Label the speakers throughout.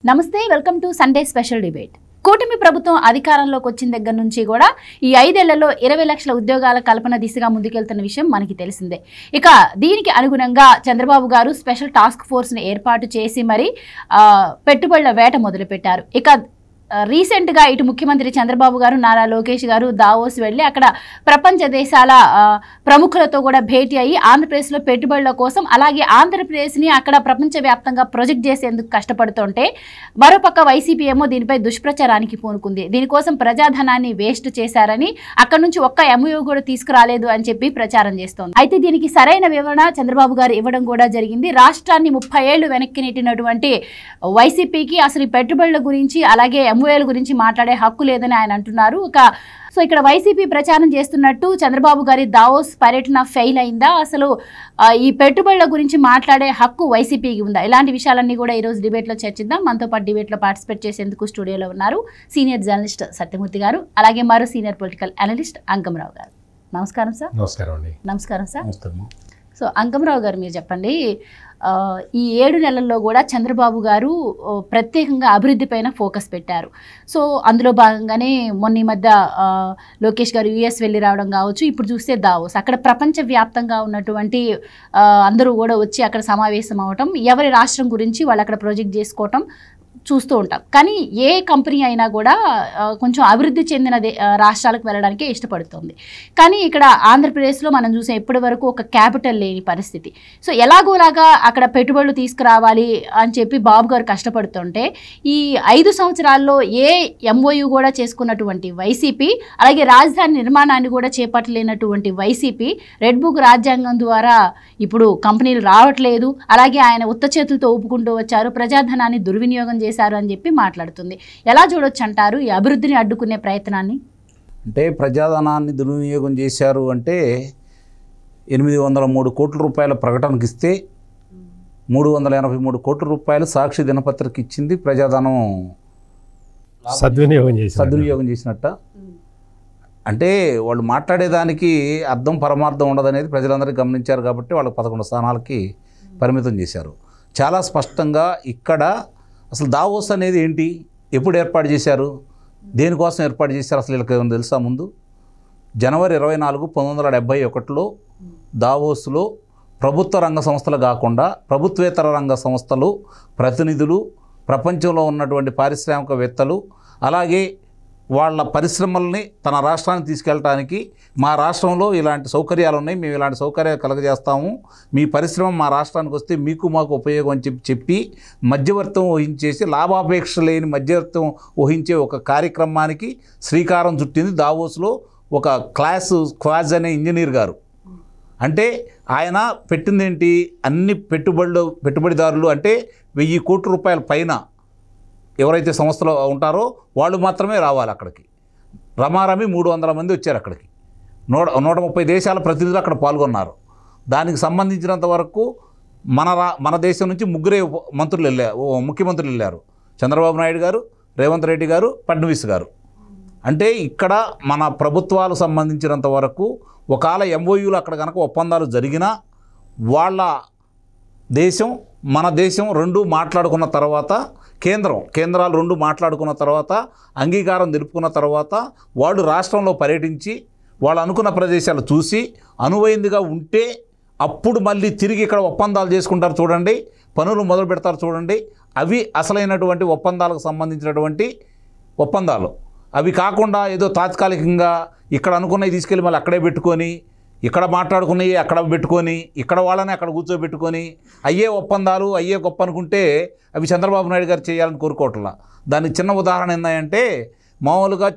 Speaker 1: నమస్తే, welcome to Sunday special debate. కూటమి ప్రభుత్వం అధికారంలోకి వచ్చిన దగ్గర నుంచి కూడా ఈ 5 ఏళ్లలో 20 లక్షల ఉద్యోగాల కల్పన దిశగా ముందుకెళ్తున్న విషయం మనకి తెలిసిందే. ఇక దీనికి అనుగుణంగా చంద్రబాబు గారు స్పెషల్ టాస్క్ ఫోర్స్ని ఏర్పాటు చేసి మరి పెట్టుబడుల వేట మొదలుపెట్టారు. ఇక రీసెంట్గా ఇటు ముఖ్యమంత్రి చంద్రబాబు గారు, నారా లోకేష్ గారు దావోస్ వెళ్ళి అక్కడ ప్రపంచ దేశాల ప్రముఖులతో కూడా భేటీ అయ్యి ఆంధ్రప్రదేశ్లో పెట్టుబడుల కోసం, అలాగే ఆంధ్రప్రదేశ్ని అక్కడ ప్రపంచవ్యాప్తంగా ప్రొజెక్ట్ చేసేందుకు కష్టపడుతుంటే మరోపక్క వైసీపీ ఏమో దీనిపై దుష్ప్రచారానికి పూనుకుంది. దీనికోసం ప్రజాధనాన్ని వేస్ట్ చేశారని, అక్కడ నుంచి ఒక్క ఎంఓయూ కూడా తీసుకురాలేదు అని చెప్పి ప్రచారం చేస్తోంది. అయితే దీనికి సరైన వివరణ చంద్రబాబు గారు ఇవ్వడం కూడా జరిగింది. రాష్ట్రాన్ని 30 ఏళ్లు వెనక్కి నెట్టినటువంటి వైసీపీకి అసలు ఈ పెట్టుబడుల గురించి, అలాగే ఎంఓఏల గురించి మాట్లాడే హక్కు లేదని ఆయన అంటున్నారు. సో ఇక్కడ వైసీపీ ప్రచారం చేస్తున్నట్టు చంద్రబాబు గారి దావోస్ పర్యటన ఫెయిల్ అయిందా, అసలు ఈ పెట్టుబడుల గురించి మాట్లాడే హక్కు వైసీపీకి ఉందా? ఇలాంటి విషయాలన్నీ కూడా ఈరోజు డిబేట్లో చర్చిద్దాం. మనతో పాటు డిబేట్లో పార్టిసిపేట్ చేసేందుకు స్టూడియోలో ఉన్నారు సీనియర్ జర్నలిస్ట్ సత్యమూర్తి గారు, అలాగే మరో సీనియర్ పొలిటికల్ అనలిస్ట్ అంకమరావు గారు. నమస్కారం సార్.
Speaker 2: నమస్కారం అండి.
Speaker 1: నమస్కారం సార్. సో అంకమరావు గారు, మీరు చెప్పండి, ఈ 7 నెలల్లో కూడా చంద్రబాబు గారు ప్రత్యేకంగా అభివృద్ధి పైన ఫోకస్ పెట్టారు. సో అందులో భాగంగానే మొన్న ఈ మధ్య లోకేష్ గారు యుఎస్ వెళ్ళి రావడం కావచ్చు, ఇప్పుడు చూస్తే దావోస్, అక్కడ ప్రపంచవ్యాప్తంగా ఉన్నటువంటి అందరూ కూడా వచ్చి అక్కడ సమావేశం అవ్వటం, ఎవరి రాష్ట్రం గురించి వాళ్ళు అక్కడ ప్రాజెక్ట్ చేసుకోవటం చూస్తూ ఉంటాం. కానీ ఏ కంపెనీ అయినా కూడా కొంచెం అభివృద్ధి చెందిన రాష్ట్రాలకు వెళ్ళడానికే ఇష్టపడుతుంది. కానీ ఇక్కడ ఆంధ్రప్రదేశ్లో మనం చూసాం ఇప్పటి వరకు ఒక క్యాపిటల్ లేని పరిస్థితి. సో ఎలాగోలాగా అక్కడ పెట్టుబడులు తీసుకురావాలి అని చెప్పి బాబు గారు కష్టపడుతుంటే, ఈ 5 సంవత్సరాల్లో ఏ ఎంఓయూ కూడా చేసుకున్నటువంటి వైసీపీ, అలాగే రాజధాని నిర్మాణాన్ని కూడా చేపట్టలేనటువంటి వైసీపీ రెడ్ బుక్ రాజ్యాంగం ద్వారా ఇప్పుడు కంపెనీలు రావట్లేదు, అలాగే ఆయన ఉత్త చేతులతో ఊపుకుంటూ వచ్చారు, ప్రజాధనాన్ని దుర్వినియోగం చేశారు అని చెప్పి మాట్లాడుతుంది. ఎలా చూడొచ్చు అంటారు ఈ అభివృద్ధిని అడ్డుకునే ప్రయత్నాన్ని?
Speaker 3: అంటే ప్రజాధనాన్ని దుర్వినియోగం చేశారు అంటే 803 కోట్ల రూపాయల ప్రకటనకి ఇస్తే 383 కోట్ల రూపాయలు సాక్షి దినపత్రిక ఇచ్చింది ప్రజాధనం సద్వినియోగం చేసినట్ట. అంటే వాళ్ళు మాట్లాడేదానికి అర్థం పరమార్థం ఉండదనేది ప్రజలందరికీ గమనించారు కాబట్టి వాళ్ళకి 11 స్థానాలకి పరిమితం చేశారు. చాలా స్పష్టంగా ఇక్కడ అసలు దావోస్ అనేది ఏంటి, ఎప్పుడు ఏర్పాటు చేశారు, దేనికోసం ఏర్పాటు చేశారు, అసలు వీళ్ళకి ఏమైనా తెలుసా? ముందు జనవరి 24, 1971లో దావోస్లో ప్రభుత్వ రంగ సంస్థలు కాకుండా ప్రభుత్వేతర రంగ సంస్థలు ప్రతినిధులు, ప్రపంచంలో ఉన్నటువంటి పారిశ్రామికవేత్తలు, అలాగే వాళ్ళ పరిశ్రమల్ని తన రాష్ట్రానికి తీసుకెళ్ళటానికి, మా రాష్ట్రంలో ఇలాంటి సౌకర్యాలు ఉన్నాయి, మేము ఇలాంటి సౌకర్యాలు కలగజేస్తాము, మీ పరిశ్రమ మా రాష్ట్రానికి వస్తే మీకు మాకు ఉపయోగం అని చెప్పి మధ్యవర్తం వహించేసి, లాభాపేక్ష లేని మధ్యవర్తం వహించే ఒక కార్యక్రమానికి శ్రీకారం చుట్టింది దావోస్లో ఒక క్వాజ్ అనే ఇంజనీర్ గారు. అంటే ఆయన పెట్టిందేంటి, అన్ని పెట్టుబడిదారులు అంటే 1000 కోట్ల రూపాయల పైన ఎవరైతే సంస్థలో ఉంటారో వాళ్ళు మాత్రమే రావాలి అక్కడికి. రమారమి 300 మంది వచ్చారు అక్కడికి. 130 దేశాల ప్రతినిధులు అక్కడ పాల్గొన్నారు. దానికి సంబంధించినంత వరకు మన దేశం నుంచి 3 ముఖ్యమంత్రులు వెళ్ళారు. చంద్రబాబు నాయుడు గారు, రేవంత్ రెడ్డి గారు, ఫడ్నవీస్ గారు. అంటే ఇక్కడ మన ప్రభుత్వాలు సంబంధించినంత వరకు ఒకవేళ ఎంఓయూలు అక్కడ కనుక ఒప్పందాలు జరిగినా వాళ్ళ దేశం మన దేశం రెండు మాట్లాడుకున్న తర్వాత, కేంద్రాలు రెండు మాట్లాడుకున్న తర్వాత, అంగీకారం తెలుపుకున్న తర్వాత వాళ్ళు రాష్ట్రంలో పర్యటించి వాళ్ళు అనుకున్న ప్రదేశాలు చూసి అనువైందిగా ఉంటే అప్పుడు మళ్ళీ తిరిగి ఇక్కడ ఒప్పందాలు చేసుకుంటారు చూడండి, పనులు మొదలు పెడతారు చూడండి. అవి అసలైనటువంటి ఒప్పందాలకు సంబంధించినటువంటి ఒప్పందాలు. అవి కాకుండా ఏదో తాత్కాలికంగా ఇక్కడ అనుకున్నవి తీసుకెళ్ళి మళ్ళీ అక్కడే పెట్టుకొని, ఇక్కడ మాట్లాడుకున్నవి అక్కడ పెట్టుకొని, ఇక్కడ వాళ్ళని అక్కడ కూర్చోబెట్టుకొని అయ్యే ఒప్పందాలు అయ్యే గొప్ప అనుకుంటే అవి చంద్రబాబు నాయుడు గారు చేయాలని కోరుకోవట్లా. దానికి చిన్న ఉదాహరణ ఏంటంటే, మామూలుగా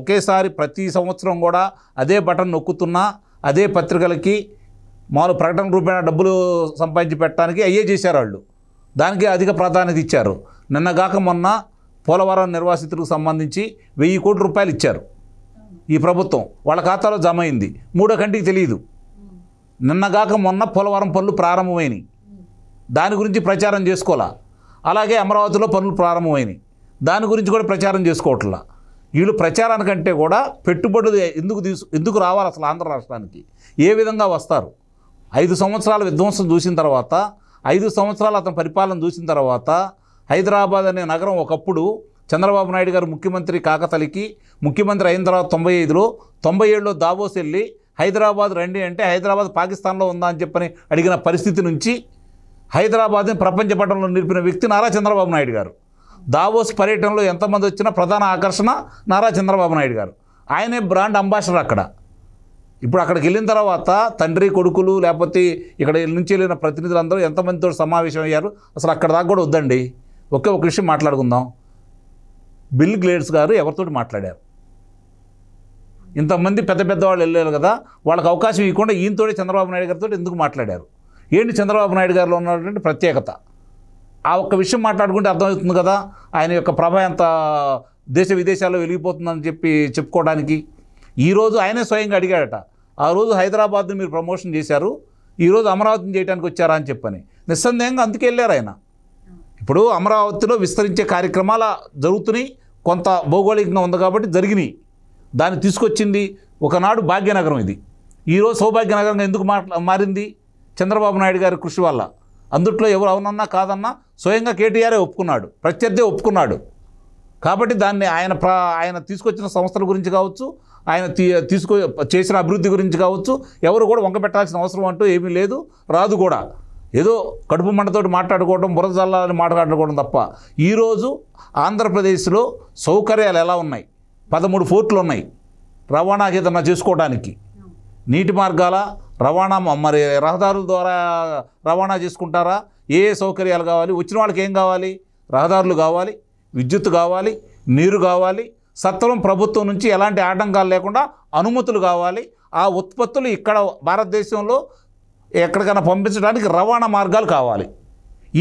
Speaker 3: ఒకేసారి ప్రతి సంవత్సరం కూడా అదే బటన్ నొక్కుతున్నా అదే పత్రికలకి మామూలు ప్రకటన రూపేణ డబ్బులు సంపాదించి పెట్టడానికి అయ్యే చేశారు వాళ్ళు. దానికి అధిక ప్రాధాన్యత ఇచ్చారు. నిన్నగాక మొన్న పోలవరం నిర్వాసితులకు సంబంధించి 1000 కోట్ల రూపాయలు ఇచ్చారు ఈ ప్రభుత్వం, వాళ్ళ ఖాతాలో జమ అయింది. 3వ కంటికి తెలియదు. నిన్నగాక మొన్న పోలవరం పనులు ప్రారంభమైనవి, దాని గురించి ప్రచారం చేసుకోవాలా. అలాగే అమరావతిలో పనులు ప్రారంభమైనవి, దాని గురించి కూడా ప్రచారం చేసుకోవట్లా. వీళ్ళు ప్రచారానికంటే కూడా పెట్టుబడులు ఎందుకు రావాలి అసలు ఆంధ్ర రాష్ట్రానికి, ఏ విధంగా వస్తారు? 5 సంవత్సరాల విధ్వంసం చూసిన తర్వాత, 5 సంవత్సరాలు అతని పరిపాలన చూసిన తర్వాత హైదరాబాద్ అనే నగరం ఒకప్పుడు చంద్రబాబు నాయుడు గారు ముఖ్యమంత్రి కాకతలికి ముఖ్యమంత్రి అయిన తర్వాత 95లో 97లో దావోస్ వెళ్ళి హైదరాబాద్ రండి అంటే హైదరాబాద్ పాకిస్తాన్లో ఉందా అని చెప్పని అడిగిన పరిస్థితి నుంచి హైదరాబాద్ని ప్రపంచ పటంలో నిలిపిన వ్యక్తి నారా చంద్రబాబు నాయుడు గారు. దావోస్ పర్యటనలో ఎంతమంది వచ్చినా ప్రధాన ఆకర్షణ నారా చంద్రబాబు నాయుడు గారు. ఆయనే బ్రాండ్ అంబాసిడర్ అక్కడ. ఇప్పుడు అక్కడికి వెళ్ళిన తర్వాత తండ్రి కొడుకులు లేకపోతే ఇక్కడ నుంచి వెళ్ళిన ప్రతినిధులందరూ ఎంతమందితో సమావేశం అయ్యారు, అసలు అక్కడ దాకా కూడా వద్దండి. ఒకే ఒక విషయం మాట్లాడుకుందాం. బిల్ గేట్స్ గారు ఎవరితోటి మాట్లాడారు? ఇంతమంది పెద్ద పెద్ద వాళ్ళు వెళ్ళారు కదా, వాళ్ళకి అవకాశం ఇవ్వకుండా ఈయనతోటి చంద్రబాబు నాయుడు గారితో ఎందుకు మాట్లాడారు? ఏంటి చంద్రబాబు నాయుడు గారిలో ఉన్నటువంటి ప్రత్యేకత? ఆ ఒక్క విషయం మాట్లాడుకుంటే అర్థమవుతుంది కదా ఆయన యొక్క ప్రభ ఎంత దేశ విదేశాల్లో వెలిగిపోతుందని చెప్పుకోవడానికి. ఈరోజు ఆయనే స్వయంగా అడిగాడట, ఆ రోజు హైదరాబాద్ని మీరు ప్రమోషన్ చేశారు, ఈరోజు అమరావతిని చేయడానికి వచ్చారా అని చెప్పని. నిస్సందేహంగా అందుకే వెళ్ళారు ఆయన. ఇప్పుడు అమరావతిలో విస్తరించే కార్యక్రమాలు జరుగుతున్నాయి, కొంత భౌగోళికంగా ఉంది కాబట్టి జరిగినాయి. దాన్ని తీసుకొచ్చింది ఒకనాడు భాగ్యనగరం, ఇది ఈరోజు సౌభాగ్యనగరంగా ఎందుకు మారింది? చంద్రబాబు నాయుడు గారి కృషి వల్ల. అందుట్లో ఎవరు అవునన్నా కాదన్నా స్వయంగా కేటీఆరే ఒప్పుకున్నాడు, ప్రత్యర్థే ఒప్పుకున్నాడు. కాబట్టి దాన్ని ఆయన తీసుకొచ్చిన సంస్థల గురించి కావచ్చు, ఆయన చేసిన అభివృద్ధి గురించి కావచ్చు, ఎవరు కూడా వంకపెట్టాల్సిన అవసరం అంటూ ఏమీ లేదు, రాదు కూడా. ఏదో కడుపు మంటతోటి మాట్లాడుకోవడం, బురద జల్లాలని మాట్లాడుకోవడం తప్ప. ఈరోజు ఆంధ్రప్రదేశ్లో సౌకర్యాలు ఎలా ఉన్నాయి? 13 పోర్టులు ఉన్నాయి రవాణాకి ఏదన్నా చేసుకోవడానికి. నీటి మార్గాల రవాణా, మరి రహదారుల ద్వారా రవాణా చేసుకుంటారా? ఏ సౌకర్యాలు కావాలి? వచ్చిన వాళ్ళకి ఏం కావాలి? రహదారులు కావాలి, విద్యుత్ కావాలి, నీరు కావాలి, సత్వరం ప్రభుత్వం నుంచి ఎలాంటి ఆటంకాలు లేకుండా అనుమతులు కావాలి. ఆ ఉత్పత్తులు ఇక్కడ భారతదేశంలో ఎక్కడికైనా పంపించడానికి రవాణా మార్గాలు కావాలి.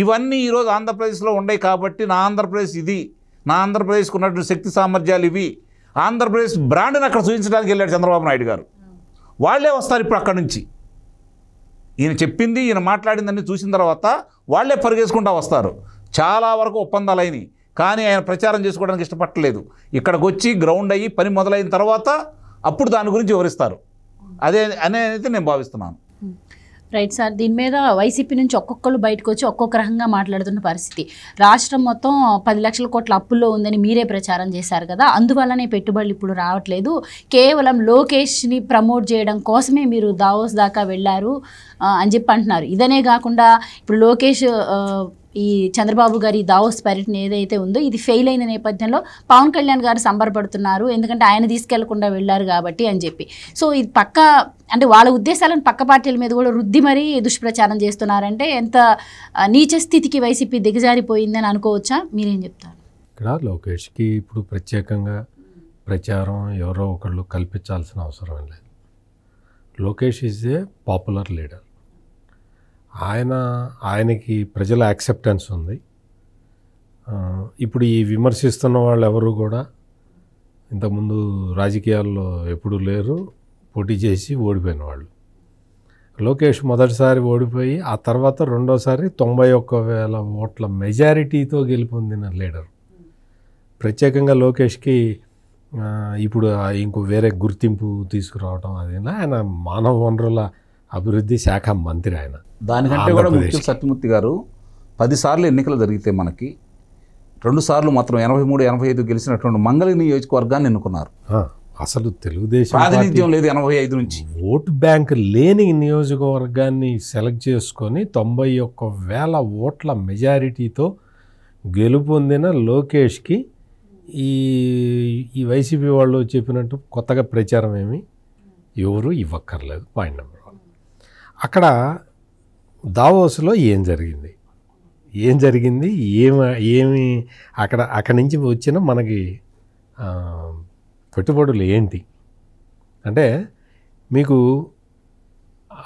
Speaker 3: ఇవన్నీ ఈరోజు ఆంధ్రప్రదేశ్లో ఉన్నాయి. కాబట్టి నా ఆంధ్రప్రదేశ్ ఇది, నా ఆంధ్రప్రదేశ్కు ఉన్నటువంటి శక్తి సామర్థ్యాలు ఇవి. ఆంధ్రప్రదేశ్ బ్రాండ్ని అక్కడ చూపించడానికి వెళ్ళాడు చంద్రబాబు నాయుడు గారు. వాళ్ళే వస్తారు ఇప్పుడు అక్కడి నుంచి. ఈయన చెప్పింది, ఈయన మాట్లాడిందని చూసిన తర్వాత వాళ్ళే పరిగేసుకుంటూ వస్తారు. చాలా వరకు ఒప్పందాలు అయినాయి, కానీ ఆయన ప్రచారం చేసుకోవడానికి ఇష్టపడలేదు. ఇక్కడికి వచ్చి గ్రౌండ్ అయ్యి పని మొదలైన తర్వాత అప్పుడు దాని గురించి వివరిస్తారు. అనేది నేను భావిస్తున్నాను.
Speaker 1: రైట్ సార్, దీని మీద వైసీపీ నుంచి ఒక్కొక్కరు బయటకు వచ్చి ఒక్కొక్క రకంగా మాట్లాడుతున్న పరిస్థితి. రాష్ట్రం మొత్తం 10 లక్షల కోట్ల అప్పుల్లో ఉందని మీరే ప్రచారం చేశారు కదా, అందువల్లనే పెట్టుబడులు ఇప్పుడు రావట్లేదు, కేవలం లోకేష్ని ప్రమోట్ చేయడం కోసమే మీరు దావోస్ దాకా వెళ్ళారు అని చెప్పి అంటున్నారు. ఇదనే కాకుండా ఇప్పుడు లోకేష్ ఈ చంద్రబాబు గారి దావోస్ పర్యటన ఏదైతే ఉందో ఇది ఫెయిల్ అయిన నేపథ్యంలో పవన్ కళ్యాణ్ గారు సంబరపడుతున్నారు, ఎందుకంటే ఆయన తీసుకెళ్లకుండా వెళ్ళారు కాబట్టి అని చెప్పి. సో ఇది అంటే వాళ్ళ ఉద్దేశాలను పక్క పార్టీల మీద కూడా రుద్ది మరీ దుష్ప్రచారం చేస్తున్నారంటే ఎంత నీచ స్థితికి వైసీపీ దిగజారిపోయిందని అనుకోవచ్చా? మీరేం చెప్తారు?
Speaker 2: ఇక్కడ లోకేష్కి ఇప్పుడు ప్రత్యేకంగా ప్రచారం ఎవరో ఒకళ్ళు కల్పించాల్సిన అవసరం లేదు. Lokesh is a popular leader. ఆయనకి ప్రజల యాక్సెప్టెన్స్ ఉంది. ఇప్పుడు ఈ విమర్శిస్తున్న వాళ్ళు ఎవరు కూడా ఇంతకుముందు రాజకీయాల్లో ఎప్పుడూ లేరు, పోటీ చేసి ఓడిపోయిన వాళ్ళు. లోకేష్ మొదటిసారి ఓడిపోయి ఆ తర్వాత రెండోసారి 91,000 ఓట్ల మెజారిటీతో గెలుపొందిన లీడర్. ప్రత్యేకంగా లోకేష్కి ఇప్పుడు ఇంకో వేరే గుర్తింపు తీసుకురావడం అదేనా, ఆయన మానవ వనరుల అభివృద్ధి శాఖ మంత్రి. ఆయన
Speaker 3: దానికంటే కూడా ముఖ్యం సత్యమూర్తి గారు, 10 సార్లు ఎన్నికలు జరిగితే మనకి 2 సార్లు మాత్రం 83-85 గెలిచినటువంటి మంగళ నియోజకవర్గాన్ని ఎన్నుకున్నారు.
Speaker 2: అసలు తెలుగుదేశం
Speaker 3: ప్రాతినిధ్యం లేదు 85 నుంచి.
Speaker 2: ఓటు బ్యాంక్ లేని నియోజకవర్గాన్ని సెలెక్ట్ చేసుకొని 91,000 ఓట్ల మెజారిటీతో గెలుపొందిన లోకేష్కి ఈ వైసీపీ వాళ్ళు చెప్పినట్టు కొత్తగా ప్రచారం ఏమి ఎవరు ఇవ్వక్కర్లేదు. Point number 1. అక్కడ దావోస్లో ఏం జరిగింది ఏమి అక్కడి నుంచి వచ్చిన మనకి పెట్టుబడులు ఏంటి అంటే, మీకు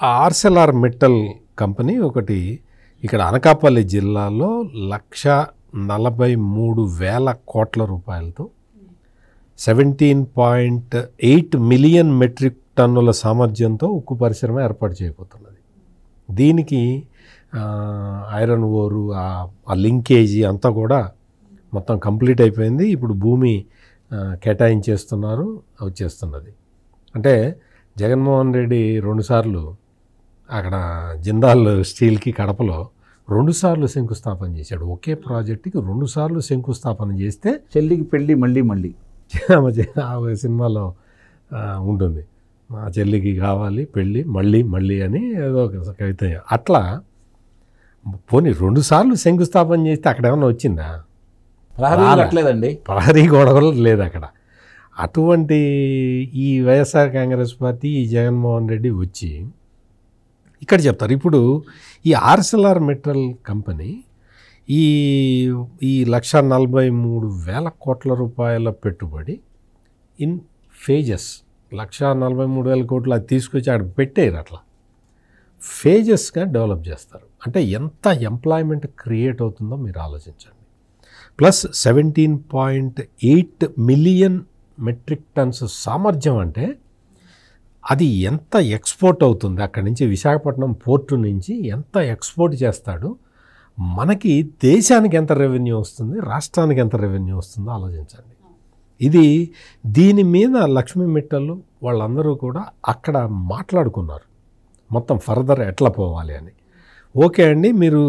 Speaker 2: ఆర్సెల్ఆర్ మిట్టల్ కంపెనీ ఒకటి ఇక్కడ అనకాపల్లి జిల్లాలో 1,43,000 కోట్ల రూపాయలతో 17.8 మిలియన్ మెట్రిక్ టన్నుల సామర్థ్యంతో ఉక్కు పరిశ్రమ ఏర్పాటు చేయబోతున్నది. దీనికి ఐరన్ ఓరు ఆ లింకేజీ అంతా కూడా మొత్తం కంప్లీట్ అయిపోయింది. ఇప్పుడు భూమి కేటాయించేస్తున్నారు, వచ్చేస్తున్నది. అంటే జగన్మోహన్ రెడ్డి 2 సార్లు అక్కడ జిందాల్ స్టీల్కి కడపలో 2 సార్లు శంకుస్థాపన చేశాడు. ఒకే ప్రాజెక్టుకి 2 సార్లు శంకుస్థాపన చేస్తే
Speaker 3: చెల్లికి పెళ్ళి మళ్ళీ
Speaker 2: ఆ సినిమాలో ఉంటుంది, మా చెల్లికి కావాలి పెళ్ళి మళ్ళీ అని ఏదో ఒక కవిత. అట్లా పోనీ 2 సార్లు శంకుస్థాపన చేస్తే అక్కడ ఏమన్నా వచ్చిందా?
Speaker 3: రాలేదండి,
Speaker 2: ప్రహరీ గొడవలు లేదు అక్కడ. అటువంటి ఈ వైఎస్ఆర్ కాంగ్రెస్ పార్టీ, ఈ జగన్మోహన్ రెడ్డి వచ్చి ఇక్కడ చెప్తారు. ఇప్పుడు ఈ ArcelorMittal కంపెనీ ఈ 1,43,000 కోట్ల రూపాయల పెట్టుబడి ఇన్ ఫేజెస్, 1,43,000 కోట్లు అది తీసుకొచ్చి అక్కడ పెట్టేరు. అట్లా ఫేజెస్గా డెవలప్ చేస్తారు. అంటే ఎంత ఎంప్లాయ్మెంట్ క్రియేట్ అవుతుందో మీరు ఆలోచించండి. ప్లస్ 17.8 మిలియన్ మెట్రిక్ టన్స్ సామర్థ్యం అంటే అది ఎంత ఎక్స్పోర్ట్ అవుతుంది అక్కడి నుంచి, విశాఖపట్నం పోర్టు నుంచి ఎంత ఎక్స్పోర్ట్ చేస్తాడు, మనకి దేశానికి ఎంత రెవెన్యూ వస్తుంది, రాష్ట్రానికి ఎంత రెవెన్యూ వస్తుందో ఆలోచించండి. ఇది దీని మీద లక్ష్మీ మిట్టలు వాళ్ళందరూ కూడా అక్కడ మాట్లాడుకున్నారు మొత్తం ఫర్దర్ ఎట్లా పోవాలి అని. ఓకే అండి, మీరు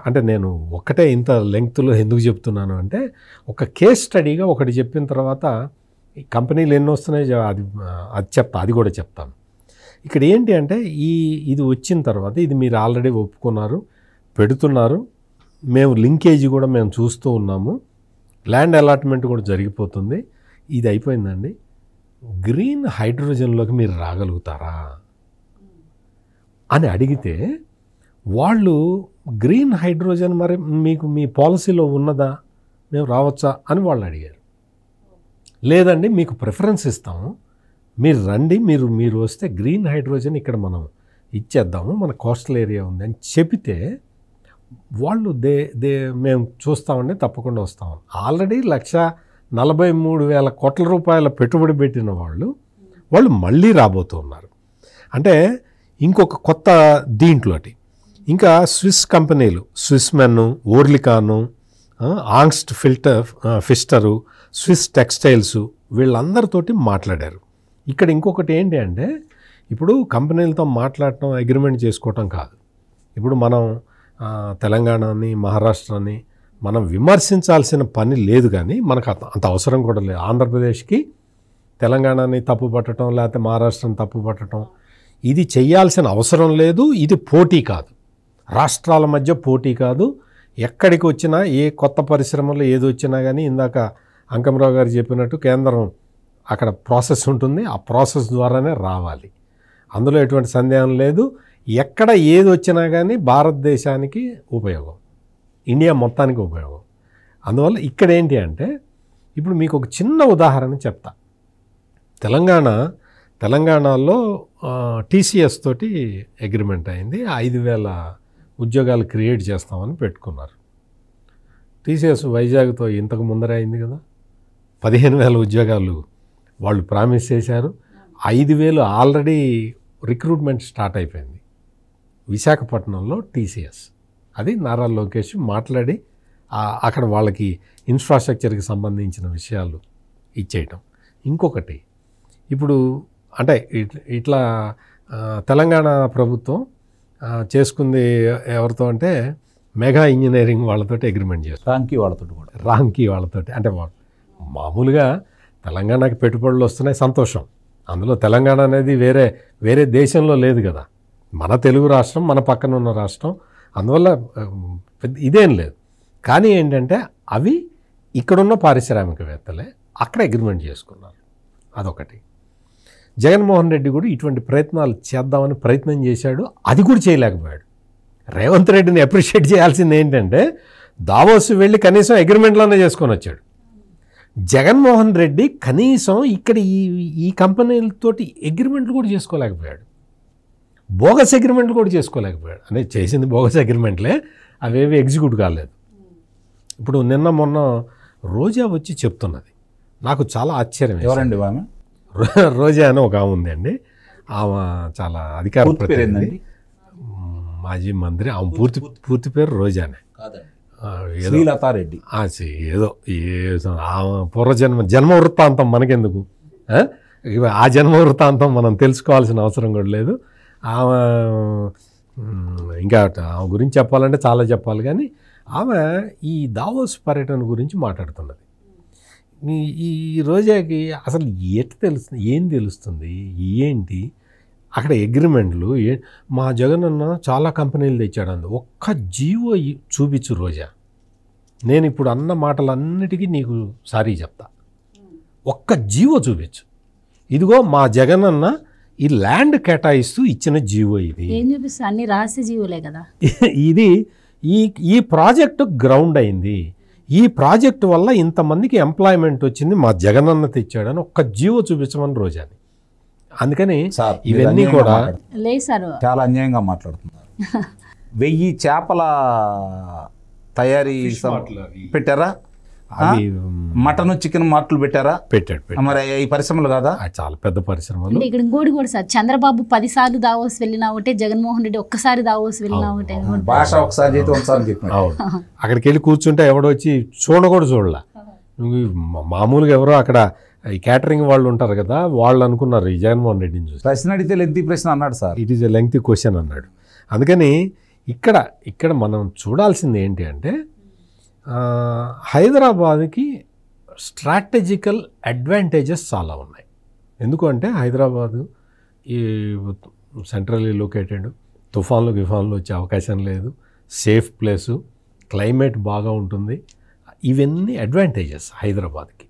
Speaker 2: అంటే నేను ఒక్కటే ఇంత లెంగ్త్లో ఎందుకు చెప్తున్నాను అంటే, ఒక కేస్ స్టడీగా ఒకటి చెప్పిన తర్వాత ఈ కంపెనీలు ఎన్ని వస్తున్నాయో అది కూడా చెప్తాను. ఇక్కడ ఏంటి అంటే ఇది వచ్చిన తర్వాత ఇది మీరు ఆల్రెడీ ఒప్పుకున్నారు, పెడుతున్నారు, మేము లింకేజ్ కూడా మేము చూస్తూ ఉన్నాము, ల్యాండ్ అలాట్మెంట్ కూడా జరిగిపోతుంది, ఇది అయిపోయిందండి. గ్రీన్ హైడ్రోజన్లోకి మీరు రాగలుగుతారా అని అడిగితే వాళ్ళు గ్రీన్ హైడ్రోజన్ మరి మీకు మీ పాలసీలో ఉన్నదా, మేము రావచ్చా అని వాళ్ళు అడిగారు. లేదండి మీకు ప్రిఫరెన్స్ ఇస్తాము, మీరు రండి, మీరు వస్తే గ్రీన్ హైడ్రోజన్ ఇక్కడ మనం ఇచ్చేద్దాము, మన కోస్టల్ ఏరియా ఉంది అని చెబితే వాళ్ళు మేము చూస్తామండి, తప్పకుండా వస్తామని. ఆల్రెడీ 1,43,000 కోట్ల రూపాయల పెట్టుబడి పెట్టిన వాళ్ళు మళ్ళీ రాబోతున్నారు. అంటే ఇంకొక కొత్త దీంట్లోటి ఇంకా స్విస్ కంపెనీలు, స్విస్మెన్, ఓర్లికాను, ఆంగ్స్ట్ ఫిస్టరు, స్విస్ టెక్స్టైల్స్ వీళ్ళందరితోటి మాట్లాడారు. ఇక్కడ ఇంకొకటి ఏంటి అంటే, ఇప్పుడు కంపెనీలతో మాట్లాడటం, అగ్రిమెంట్ చేసుకోవటం కాదు. ఇప్పుడు మనం తెలంగాణని, మహారాష్ట్రని మనం విమర్శించాల్సిన పని లేదు, కానీ మనకు అంత అవసరం కూడా లేదు. ఆంధ్రప్రదేశ్కి తెలంగాణని తప్పు పట్టడం, లేకపోతే మహారాష్ట్రని తప్పు పట్టడం ఇది చేయాల్సిన అవసరం లేదు. ఇది పోటీ కాదు, రాష్ట్రాల మధ్య పోటీ కాదు. ఎక్కడికి వచ్చినా ఏ కొత్త పరిశ్రమలో ఏది వచ్చినా కానీ ఇందాక అంకమరావు గారు చెప్పినట్టు కేంద్రం అక్కడ ప్రాసెస్ ఉంటుంది, ఆ ప్రాసెస్ ద్వారానే రావాలి, అందులో ఎటువంటి సందేహం లేదు. ఎక్కడ ఏది వచ్చినా కానీ భారతదేశానికి ఉపయోగం, ఇండియా మొత్తానికి ఉపయోగం. అందువల్ల ఇక్కడ ఏంటి అంటే, ఇప్పుడు మీకు ఒక చిన్న ఉదాహరణ చెప్తా. తెలంగాణలో TCS తోటి అగ్రిమెంట్ అయింది, 5,000 ఉద్యోగాలు క్రియేట్ చేస్తామని పెట్టుకున్నారు. TCS వైజాగ్తో ఇంతకు ముందరే అయింది కదా, 15,000 ఉద్యోగాలు వాళ్ళు ప్రామిస్ చేశారు. 5,000 ఆల్రెడీ రిక్రూట్మెంట్ స్టార్ట్ అయిపోయింది విశాఖపట్నంలో TCS. అది నారా లోకేష్ మాట్లాడి అక్కడ వాళ్ళకి ఇన్ఫ్రాస్ట్రక్చర్కి సంబంధించిన విషయాలు ఇచ్చేయటం. ఇంకొకటి ఇప్పుడు అంటే ఇట్లా తెలంగాణ ప్రభుత్వం చేసుకుంది ఎవరితో అంటే మెగా ఇంజనీరింగ్ వాళ్ళతోటి అగ్రిమెంట్ చేస్తారు, రాంకీ వాళ్ళతోటి. అంటే మామూలుగా తెలంగాణకి పెట్టుబడులు వస్తున్నాయి, సంతోషం. అందులో తెలంగాణ అనేది వేరే దేశంలో లేదు కదా, మన తెలుగు రాష్ట్రం, మన పక్కన ఉన్న రాష్ట్రం, అందువల్ల ఇదేం లేదు. కానీ ఏంటంటే అవి ఇక్కడున్న పారిశ్రామికవేత్తలే అక్కడ అగ్రిమెంట్ చేసుకున్నారు. అదొకటి. జగన్మోహన్ రెడ్డి కూడా ఇటువంటి ప్రయత్నాలు చేద్దామని ప్రయత్నం చేశాడు, అది కూడా చేయలేకపోయాడు. రేవంత్ రెడ్డిని అప్రిషియేట్ చేయాల్సింది ఏంటంటే, దావోస్ వెళ్ళి కనీసం అగ్రిమెంట్లోనే చేసుకొని వచ్చాడు. జగన్మోహన్ రెడ్డి కనీసం ఇక్కడ ఈ కంపెనీలతోటి అగ్రిమెంట్లు కూడా చేసుకోలేకపోయాడు, బోగస్ అగ్రిమెంట్లు కూడా చేసుకోలేకపోయాడు. అంటే చేసింది బోగస్ అగ్రిమెంట్లే, అవేవి ఎగ్జిక్యూట్ కాలేదు. ఇప్పుడు నిన్న మొన్న రోజా వచ్చి చెప్తున్నది, నాకు చాలా ఆశ్చర్యం.
Speaker 3: ఎవరండి ఆమె?
Speaker 2: రోజా అని ఒక ఆమె ఉందండి, ఆమె చాలా అధికార ప్రతినిధి, మాజీ మంత్రి. ఆమె పూర్తి పేరు రోజానే,
Speaker 3: శ్రీలతారెడ్డి.
Speaker 2: ఏదో ఆమె జన్మ వృత్తాంతం మనకెందుకు, ఆ జన్మ వృత్తాంతం మనం తెలుసుకోవాల్సిన అవసరం కూడా లేదు. ఆమె ఇంకా ఆమె గురించి చెప్పాలంటే చాలా చెప్పాలి, కానీ ఆమె ఈ దావోస్ పర్యటన గురించి మాట్లాడుతున్నది. ఈ రోజాకి అసలు ఏం తెలుస్తుంది, ఏంటి అక్కడ అగ్రిమెంట్లు, మా జగన్ అన్న చాలా కంపెనీలు తెచ్చాడు అంది. ఒక్క జీవో చూపించు రోజా, నేను ఇప్పుడు అన్న మాటలన్నిటికీ నీకు సారీ చెప్తా. ఒక్క జీవో చూపించు, ఇదిగో మా జగన్ అన్న ఈ ల్యాండ్ కేటాయిస్తూ ఇచ్చిన జీవో ఇది.
Speaker 1: ఏం చూపిస్తా, అన్ని రహస్య జీవోలే కదా.
Speaker 2: ఇది ఈ ప్రాజెక్టు గ్రౌండ్ అయింది, ఈ ప్రాజెక్టు వల్ల ఇంతమందికి ఎంప్లాయ్మెంట్ వచ్చింది, మా జగన్ అన్న తెచ్చాడని ఒక్క జీవో చూపించమని రోజాని. అందుకని ఇవన్నీ కూడా
Speaker 1: లేదు సార్,
Speaker 3: చాలా అన్యాయంగా మాట్లాడుతున్నారు. 1000 చేపల తయారీ పెట్టారా, మటన్ చికెన్ మార్ట్లు పెట్టారా?
Speaker 2: పెట్టాడు.
Speaker 3: మరి ఈ పరిశ్రమలు కాదా?
Speaker 2: చాలా పెద్ద పరిశ్రమలు.
Speaker 1: ఇక్కడ ఇంకోటి కూడా సార్, చంద్రబాబు 10 సార్లు దావోస్ వెళ్ళినా ఒకటే, జగన్మోహన్ రెడ్డి ఒక్కసారి దావోస్ వెళ్ళినా ఒకటే.
Speaker 3: భాష ఒకసారి చేతి ఒకసారి చెప్పిన
Speaker 2: అక్కడికి వెళ్ళి కూర్చుంటే ఎవడో వచ్చి కూడా చూడలా. మామూలుగా ఎవరో అక్కడ ఈ క్యాటరింగ్ వాళ్ళు ఉంటారు కదా, వాళ్ళు అనుకున్నారు ఈ జగన్మోహన్ రెడ్డిని చూసి.
Speaker 3: ప్రశ్న అడిగితే లెంగ్తీ ప్రశ్న అన్నాడు sir.
Speaker 2: It is a lengthy question అన్నాడు. అందుకని ఇక్కడ మనం చూడాల్సింది ఏంటి అంటే, హైదరాబాద్కి స్ట్రాటజికల్ అడ్వాంటేజెస్ చాలా ఉన్నాయి. ఎందుకంటే హైదరాబాదు ఈ సెంట్రల్లీ లొకేటెడ్, తుఫాన్లు వచ్చే అవకాశం లేదు, సేఫ్ ప్లేసు, క్లైమేట్ బాగా ఉంటుంది. ఇవన్నీ అడ్వాంటేజెస్ హైదరాబాద్కి.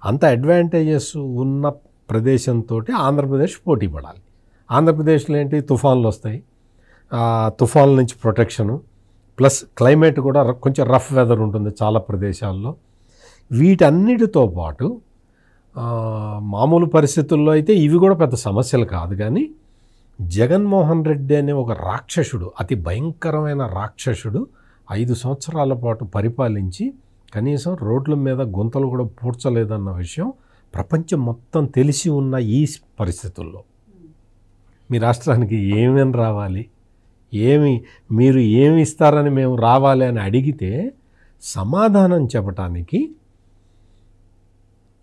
Speaker 2: అంత అడ్వాంటేజెస్ ఉన్న ప్రదేశంతో ఆంధ్రప్రదేశ్ పోటీ పడాలి. ఆంధ్రప్రదేశ్లో ఏంటి, తుఫాన్లు వస్తాయి, తుఫాన్ల నుంచి ప్రొటెక్షను, ప్లస్ క్లైమేట్ కూడా కొంచెం రఫ్ వెదర్ ఉంటుంది చాలా ప్రదేశాల్లో. వీటన్నిటితో పాటు మామూలు పరిస్థితుల్లో అయితే ఇవి కూడా పెద్ద సమస్యలు కాదు, కానీ జగన్మోహన్ రెడ్డి అనే ఒక రాక్షసుడు, అతి భయంకరమైన రాక్షసుడు 5 సంవత్సరాల పాటు పరిపాలించి కనీసం రోడ్ల మీద గుంతలు కూడా పూడ్చలేదన్న విషయం ప్రపంచం మొత్తం తెలిసి ఉన్న ఈ పరిస్థితుల్లో మీ రాష్ట్రానికి ఏమేమి రావాలి, మీరు ఏమి ఇస్తారని మేము రావాలి అని అడిగితే సమాధానం చెప్పటానికి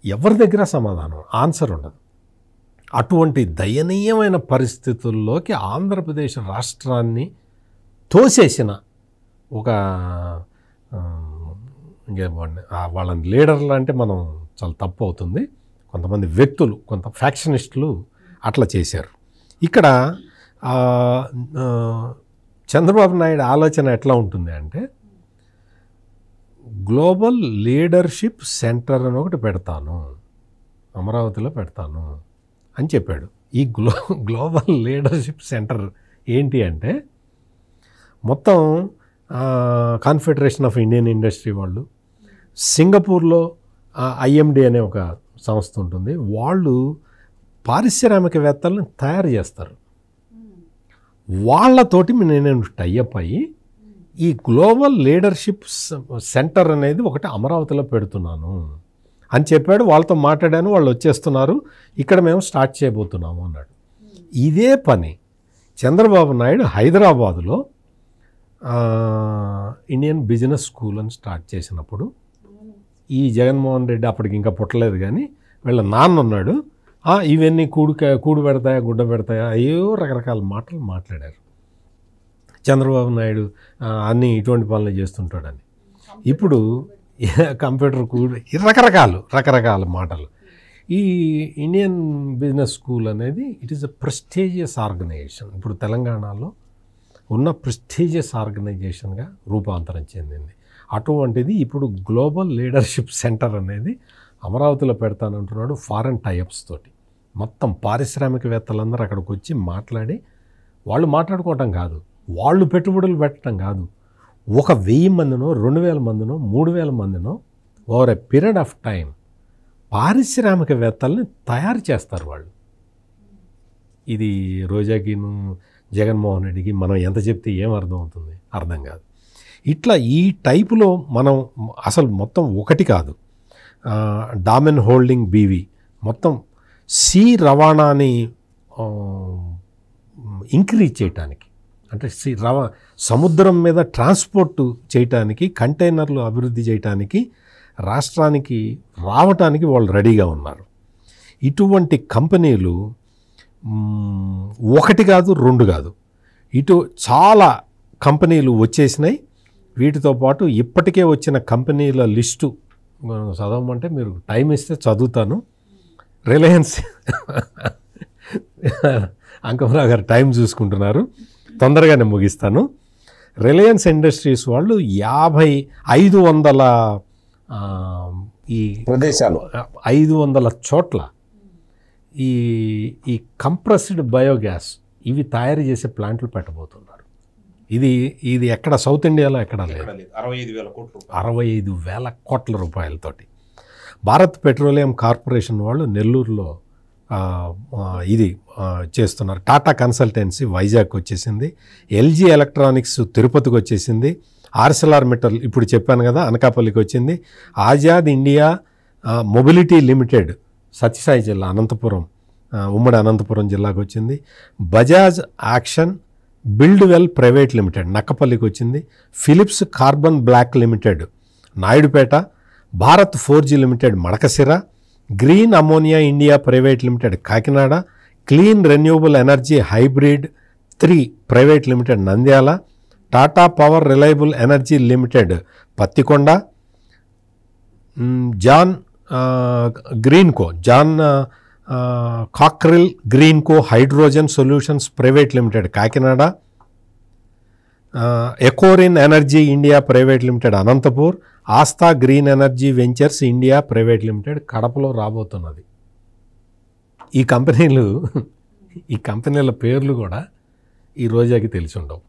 Speaker 2: ఎవరి దగ్గర సమాధానం ఆన్సర్ ఉండదు. అటువంటి దయనీయమైన పరిస్థితుల్లోకి ఆంధ్రప్రదేశ్ రాష్ట్రాన్ని తోసేసిన ఒక వాళ్ళని లీడర్లు అంటే మనం చాలా తప్పు అవుతుంది, కొంతమంది వ్యక్తులు, కొంత ఫ్యాక్షనిస్టులు అట్లా చేశారు. ఇక్కడ చంద్రబాబు నాయుడు ఆలోచన ఎట్లా ఉంటుంది అంటే, గ్లోబల్ లీడర్షిప్ సెంటర్ అని ఒకటి పెడతాను, అమరావతిలో పెడతాను అని చెప్పాడు. ఈ గ్లోబల్ లీడర్షిప్ సెంటర్ ఏంటి అంటే, మొత్తం కాన్ఫెడరేషన్ ఆఫ్ ఇండియన్ ఇండస్ట్రీ వాళ్ళు, సింగపూర్లో ఐఎండి అనే ఒక సంస్థ ఉంటుంది, వాళ్ళు పారిశ్రామికవేత్తలను తయారు చేస్తారు. వాళ్ళతోటి నేను టైఅప్ అయ్యి ఈ గ్లోబల్ లీడర్షిప్ సెంటర్ అనేది ఒకటి అమరావతిలో పెడుతున్నాను అని చెప్పాడు. వాళ్ళతో మాట్లాడాను, వాళ్ళు వచ్చేస్తున్నారు, ఇక్కడ మేము స్టార్ట్ చేయబోతున్నాము అన్నాడు. ఇదే పని చంద్రబాబు నాయుడు హైదరాబాదులో ఇండియన్ బిజినెస్ స్కూల్ అని స్టార్ట్ చేసినప్పుడు, ఈ జగన్మోహన్ రెడ్డి అప్పటికి ఇంకా పుట్టలేదు కానీ వీళ్ళ నాన్న ఉన్నాడు, ఇవన్నీ కూడు పెడతాయా గుడ్డ పెడతాయా అయ్యో రకరకాల మాటలు మాట్లాడారు. చంద్రబాబు నాయుడు అన్నీ ఇటువంటి పనులు చేస్తుంటాడని. ఇప్పుడు కంప్యూటర్ కూడు రకరకాల మాటలు. ఈ ఇండియన్ బిజినెస్ స్కూల్ అనేది it is a prestigious organisation. ఇప్పుడు తెలంగాణలో ఉన్న ప్రెస్టీజియస్ ఆర్గనైజేషన్గా రూపాంతరం చెందింది. అటువంటిది ఇప్పుడు గ్లోబల్ లీడర్షిప్ సెంటర్ అనేది అమరావతిలో పెడతానంటున్నాడు. ఫారెన్ టైఅప్స్ తోటి మొత్తం పారిశ్రామికవేత్తలందరూ అక్కడికి వచ్చి మాట్లాడి, వాళ్ళు మాట్లాడుకోవటం కాదు, వాళ్ళు పెట్టుబడులు పెట్టడం కాదు, 1000 మందినో 2000 మందినో 3000 మందినో over a period of time పారిశ్రామికవేత్తల్ని తయారు చేస్తారు వాళ్ళు. ఇది రోజాకిను జగన్మోహన్ రెడ్డికి మనం ఎంత చెప్తే ఏం అర్థం అవుతుంది, అర్థం కాదు. ఇట్లా ఈ టైపులో మనం అసలు మొత్తం ఒకటి కాదు, డామెన్ హోల్డింగ్ బీవీ మొత్తం సీ రవాణాని ఇంక్రీజ్ చేయటానికి, అంటే సముద్రం మీద ట్రాన్స్పోర్ట్ చేయటానికి, కంటైనర్లు అభివృద్ధి చేయటానికి రాష్ట్రానికి రావటానికి వాళ్ళు రెడీగా ఉన్నారు. ఇటువంటి కంపెనీలు ఒకటి కాదు 2 కాదు, ఇటు చాలా కంపెనీలు వచ్చేసినాయి. వీటితో పాటు ఇప్పటికే వచ్చిన కంపెనీల లిస్టు చదవమంటే మీరు టైం ఇస్తే చదువుతాను. రిలయన్స్ అంకమరావు గారు టైం చూసుకుంటున్నారు, తొందరగానే ముగిస్తాను. రిలయన్స్ ఇండస్ట్రీస్ వాళ్ళు 500 ఈ
Speaker 3: ప్రదేశాలు
Speaker 2: 500 చోట్ల ఈ కంప్రెస్డ్ బయోగ్యాస్ ఇవి తయారు చేసే ప్లాంట్లు పెట్టబోతున్నారు. ఇది ఎక్కడ సౌత్ ఇండియాలో ఎక్కడా లేదు. 65,000 కోట్ల రూపాయలతోటి భారత్ పెట్రోలియం కార్పొరేషన్ వాళ్ళు నెల్లూరులో ఇది చేస్తున్నారు. టాటా కన్సల్టెన్సీ వైజాగ్ వచ్చేసింది, ఎల్జీ ఎలక్ట్రానిక్స్ తిరుపతికి వచ్చేసింది, ఆర్సెలార్ మిట్టల్ ఇప్పుడు చెప్పాను కదా అనకాపల్లికి వచ్చింది, Azad India mobility limited Sathya Sai జిల్లా అనంతపురం ఉమ్మడి అనంతపురం జిల్లాకు వచ్చింది, Bajaj action buildwell private limited నక్కపల్లికి వచ్చింది, Philips carbon black limited Naidupeta, Bharat 4G limited Madakasira, green ammonia India private limited Kakinada, clean renewable energy hybrid 3 private limited Nandyal, Tata power reliable energy limited Pattikonda, John Cockerill Greenko hydrogen solutions private limited Kakinada, Ecoren energy India private limited Anantapur, Aastha green energy ventures India private limited కడపలో రాబోతున్నది. ఈ కంపెనీల పేర్లు కూడా ఈ రోజాకి తెలిసి ఉండవు.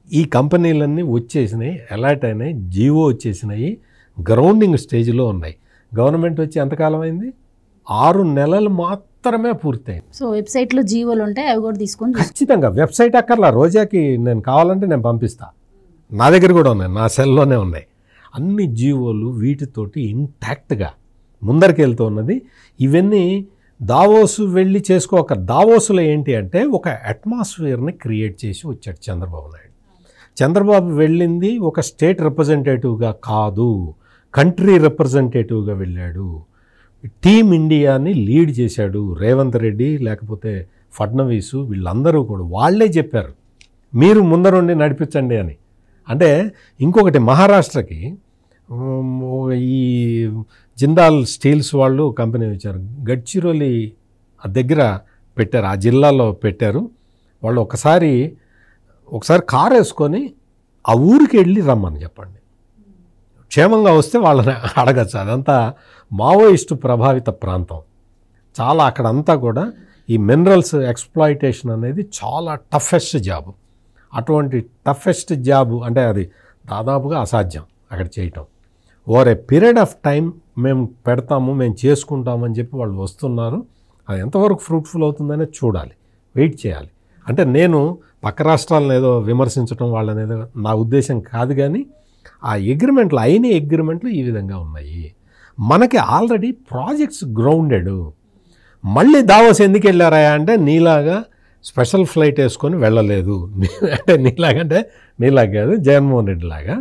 Speaker 2: ఈ కంపెనీలన్నీ వచ్చేసినాయి, అలర్ట్ అయినాయి, జీవో వచ్చేసినాయి, గ్రౌండింగ్ స్టేజ్లో ఉన్నాయి. గవర్నమెంట్ వచ్చి ఎంతకాలం అయింది? 6 నెలలు మాత్రమే పూర్తయింది.
Speaker 1: సో వెబ్సైట్లో జీవోలు ఉంటాయి, అవి కూడా తీసుకొని
Speaker 2: ఖచ్చితంగా వెబ్సైట్ అక్కర్లా, రోజాకి నేను కావాలంటే నేను పంపిస్తా, నా దగ్గర కూడా ఉన్నాయి, నా సెల్లోనే ఉన్నాయి అన్ని జీవోలు. వీటితోటి ఇంటాక్ట్గా ముందరికి వెళ్తూ ఉన్నది. ఇవన్నీ దావోసు వెళ్ళి చేసుకోక, దావోసులో ఏంటి అంటే ఒక అట్మాస్ఫియర్ని క్రియేట్ చేసి వచ్చాడు చంద్రబాబు నాయుడు. చంద్రబాబు వెళ్ళింది ఒక స్టేట్ రిప్రజెంటేటివ్గా కాదు, కంట్రీ రిప్రజెంటేటివ్గా వెళ్ళాడు. టీమ్ ఇండియాని లీడ్ చేశాడు. రేవంత్ రెడ్డి లేకపోతే ఫడ్నవీసు వీళ్ళందరూ కూడా వాళ్ళే చెప్పారు మీరు ముందరుండి నడిపించండి అని. అంటే ఇంకొకటి, మహారాష్ట్రకి ఈ జిందాల్ స్టీల్స్ వాళ్ళు కంపెనీ వచ్చారు, గడ్చిరోలి దగ్గర పెట్టారు, ఆ జిల్లాలో పెట్టారు. వాళ్ళు ఒకసారి కారు వేసుకొని ఆ ఊరికి వెళ్ళి రమ్మని చెప్పండి, క్షేమంగా వస్తే వాళ్ళని అడగచ్చు. అదంతా మావోయిస్టు ప్రభావిత ప్రాంతం చాలా. అక్కడంతా కూడా ఈ మినరల్స్ ఎక్స్ప్లాయిటేషన్ అనేది చాలా టఫెస్ట్ జాబ్. అటువంటి టఫెస్ట్ జాబ్ అంటే అది దాదాపుగా అసాధ్యం అక్కడ చేయటం. Over a period of time మేము పెడతాము, మేము చేసుకుంటామని చెప్పి వాళ్ళు వస్తున్నారు. అది ఎంతవరకు ఫ్రూట్ఫుల్ అవుతుందనే చూడాలి, వెయిట్ చేయాలి. అంటే నేను పక్క రాష్ట్రాలను ఏదో విమర్శించడం వాళ్ళని ఏదో నా ఉద్దేశం కాదు, కానీ ఆ అగ్రిమెంట్లు అయిన అగ్రిమెంట్లు ఈ విధంగా ఉన్నాయి. మనకి ఆల్రెడీ ప్రాజెక్ట్స్ గ్రౌండెడ్. మళ్ళీ దావోస్ ఎందుకు వెళ్ళారా అంటే నీలాగా స్పెషల్ ఫ్లైట్ వేసుకొని వెళ్ళలేదు. అంటే నీలాగా కాదు, జగన్మోహన్ రెడ్డి లాగా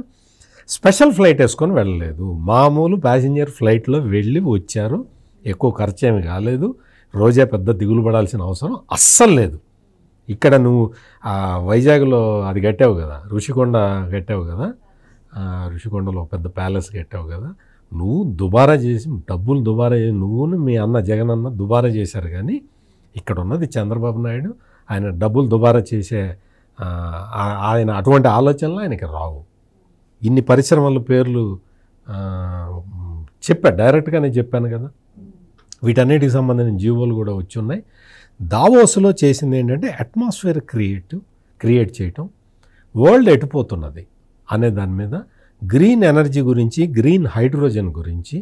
Speaker 2: స్పెషల్ ఫ్లైట్ వేసుకొని వెళ్ళలేదు. మామూలు ప్యాసింజర్ ఫ్లైట్లో వెళ్ళి వచ్చారు. ఎక్కువ ఖర్చు ఏమి కాలేదు. రోజా పెద్ద దిగులు పడాల్సిన అవసరం అస్సలు లేదు. ఇక్కడ నువ్వు వైజాగ్లో అది కట్టావు కదా, ఋషికొండ కట్టావు కదా, ఋషికొండలో పెద్ద ప్యాలెస్ కట్టావు కదా, నువ్వు దుబారా చేసి డబ్బులు దుబారా చేసి నువ్వును మీ అన్న జగన్ అన్న దుబారా చేశారు. కానీ ఇక్కడ ఉన్నది చంద్రబాబు నాయుడు, ఆయన డబ్బులు దుబారా చేసే ఆయన అటువంటి ఆలోచనలు ఆయనకి రావు. ఇన్ని పరిశ్రమల పేర్లు డైరెక్ట్గానే చెప్పాను కదా. వీటన్నిటికి సంబంధించిన జీవోలు కూడా వచ్చి ఉన్నాయి. దావోస్లో చేసింది ఏంటంటే అట్మాస్ఫియర్ క్రియేట్ చేయటం, వరల్డ్ ఎటుపోతున్నది అనే దాని మీద, గ్రీన్ ఎనర్జీ గురించి, గ్రీన్ హైడ్రోజన్ గురించి,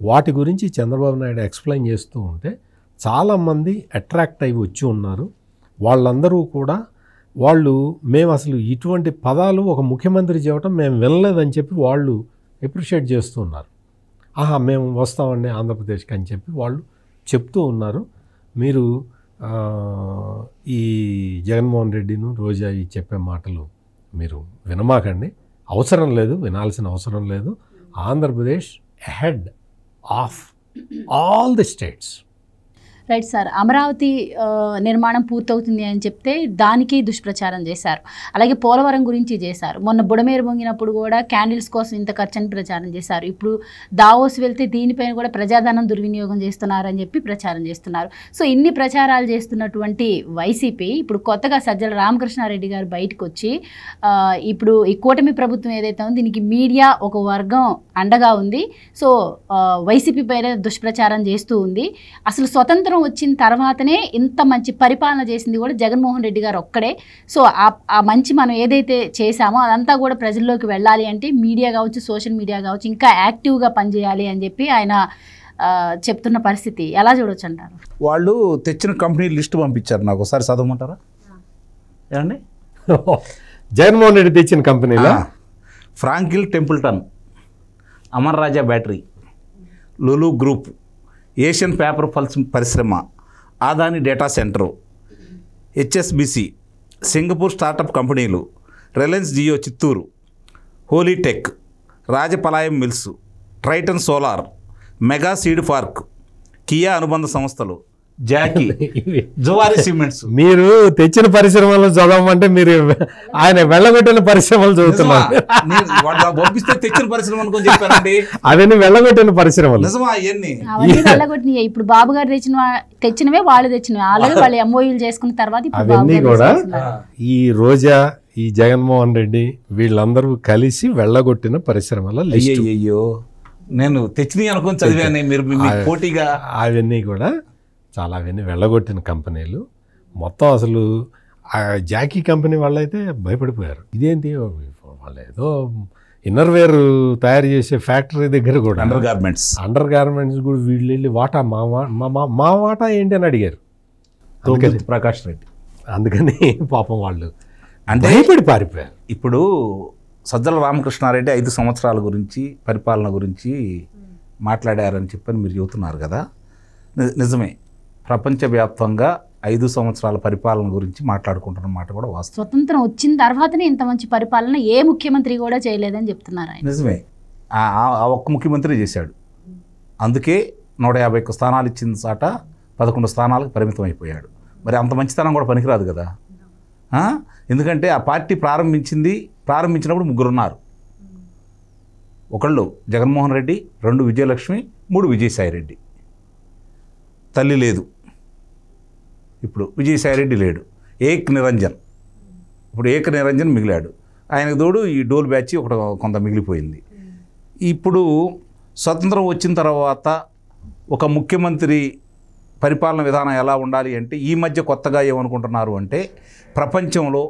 Speaker 2: వాటి గురించి చంద్రబాబు నాయుడు ఎక్స్ప్లెయిన్ చేస్తూ ఉంటే చాలామంది అట్రాక్ట్ అయ్యి వచ్చి ఉన్నారు. వాళ్ళందరూ కూడా మేము అసలు ఇటువంటి పదాలు ఒక ముఖ్యమంత్రి చెప్పడం మేము వినలేదని చెప్పి వాళ్ళు అప్రిషియేట్ చేస్తూ ఉన్నారు. మేము వస్తామండి ఆంధ్రప్రదేశ్కి అని చెప్పి వాళ్ళు చెప్తూ ఉన్నారు. మీరు ఈ జగన్మోహన్ రెడ్డిను రోజా ఈ చెప్పే మాటలు మీరు వినమాకండి, అవసరం లేదు, వినాల్సిన అవసరం లేదు. Andhra Pradesh ahead of all the states.
Speaker 1: Right sir. Amaravati నిర్మాణం పూర్తవుతుంది అని చెప్తే దానికి దుష్ప్రచారం చేశారు. అలాగే పోలవరం గురించి చేశారు. మొన్న బుడమేరు పొంగినప్పుడు కూడా క్యాండిల్స్ కోసం ఇంత ఖర్చని ప్రచారం చేశారు. ఇప్పుడు దావోస్ వెళ్తే దీనిపైన కూడా ప్రజాధనం దుర్వినియోగం చేస్తున్నారని చెప్పి ప్రచారం చేస్తున్నారు. సో ఇన్ని ప్రచారాలు చేస్తున్నటువంటి వైసీపీ ఇప్పుడు కొత్తగా సజ్జల రామకృష్ణారెడ్డి గారు బయటకు వచ్చి ఇప్పుడు ఈ కూటమి ప్రభుత్వం ఏదైతే ఉందో దీనికి మీడియా ఒక వర్గం అండగా ఉంది. సో వైసీపీ పైన దుష్ప్రచారం చేస్తూ ఉంది. అసలు స్వతంత్రం వచ్చిన తర్వాతనే ఇంత మంచి పరిపాలన చేసింది కూడా జగన్మోహన్ రెడ్డి గారు ఒక్కడే. సో ఆ మంచి మనం ఏదైతే చేశామో అదంతా కూడా ప్రజల్లోకి వెళ్ళాలి అంటే మీడియా కావచ్చు, సోషల్ మీడియా కావచ్చు ఇంకా యాక్టివ్గా పనిచేయాలి అని చెప్పి ఆయన చెప్తున్న పరిస్థితి ఎలా చూడొచ్చు అంటారు?
Speaker 3: వాళ్ళు తెచ్చిన కంపెనీ లిస్ట్ పంపించారు నాకు, ఒకసారి చదవమంటారా? ఏమండి,
Speaker 2: జగన్మోహన్ రెడ్డి తెచ్చిన కంపెనీలో
Speaker 3: Franklin Templeton, Amara Raja battery, Lulu group, Asian paper pulse పరిశ్రమ, Adani data centre, HSBC, Singapore startup కంపెనీలు, Reliance Jio Chittoor, Holitech, Rajapalayam mills, Triton solar, mega seed park, Kia అనుబంధ సంస్థలు, జాకీ, జువారీ సిమెంట్స్.
Speaker 2: మీరు తెచ్చిన పరిశ్రమలు చదవమంటే మీరు ఆయన వెళ్ళగొట్టిన పరిశ్రమలు చదువుతున్నారు.
Speaker 3: పంపిస్తే తెచ్చిన పరిశ్రమ అనుకుని చెప్పానండి.
Speaker 2: అవన్నీ వెళ్ళగొట్టిన పరిశ్రమలు
Speaker 3: నిజమా? అవన్నీ
Speaker 1: వెళ్ళగొట్టినాయి. ఇప్పుడు బాబు గారు తెచ్చినవే వాళ్ళు తెచ్చినవి. ఆల్రెడీ వాళ్ళు ఎంఓయూలు చేసుకున్న తర్వాత
Speaker 2: అవన్నీ కూడా ఈ రోజా, ఈ జగన్మోహన్ రెడ్డి వీళ్ళందరూ కలిసి వెళ్ళగొట్టిన పరిశ్రమల లిస్ట్.
Speaker 3: అయ్యో, నేను తెచ్చినవి అనుకుని చదివాను. మీరు పోటీగా
Speaker 2: అవన్నీ కూడా చాలా అవన్నీ వెళ్ళగొట్టిన కంపెనీలు మొత్తం. అసలు ఆ జాకీ కంపెనీ వాళ్ళైతే భయపడిపోయారు. ఇదేంటి వాళ్ళు ఏదో ఇన్నర్వేర్ తయారు చేసే ఫ్యాక్టరీ దగ్గర కూడా అండర్ గార్మెంట్స్ కూడా వీళ్ళు వెళ్ళి వాటా మా వాటా ఏంటి అని అడిగారు
Speaker 3: ప్రకాష్ రెడ్డి.
Speaker 2: అందుకని పాపం వాళ్ళు అంటే భయపడి పారిపోయారు.
Speaker 3: ఇప్పుడు సజ్జల రామకృష్ణారెడ్డి 5 సంవత్సరాల గురించి పరిపాలన గురించి మాట్లాడారని చెప్పని మీరు చెబుతున్నారు కదా, నిజమే. ప్రపంచవ్యాప్తంగా 5 సంవత్సరాల పరిపాలన గురించి మాట్లాడుకుంటున్న మాట కూడా వాస్తవం.
Speaker 1: స్వతంత్రం వచ్చిన తర్వాతనే ఇంత మంచి పరిపాలన ఏ ముఖ్యమంత్రి కూడా చేయలేదని చెప్తున్నారు ఆయన.
Speaker 3: నిజమే, ఆ ఒక్క ముఖ్యమంత్రి చేశాడు. అందుకే 150 స్థానాలు ఇచ్చిన చాట 11 స్థానాలకు పరిమితం అయిపోయాడు. మరి అంత మంచితనం కూడా పనికిరాదు కదా. ఎందుకంటే ఆ పార్టీ ప్రారంభించినప్పుడు 3 ఉన్నారు. ఒకళ్ళు జగన్మోహన్ రెడ్డి, 2 విజయలక్ష్మి, 3 విజయసాయిరెడ్డి. తల్లి లేదు, ఇప్పుడు విజయసాయిరెడ్డి లేడు. ఏక్ నిరంజన్, ఇప్పుడు ఏక నిరంజన్ మిగిలాడు. ఆయనకు తోడు ఈ డోల్ బ్యాచ్ కొంత మిగిలిపోయింది. ఇప్పుడు స్వతంత్రం వచ్చిన తర్వాత ఒక ముఖ్యమంత్రి పరిపాలన విధానం ఎలా ఉండాలి అంటే ఈ మధ్య కొత్తగా ఏమనుకుంటున్నారు అంటే ప్రపంచంలో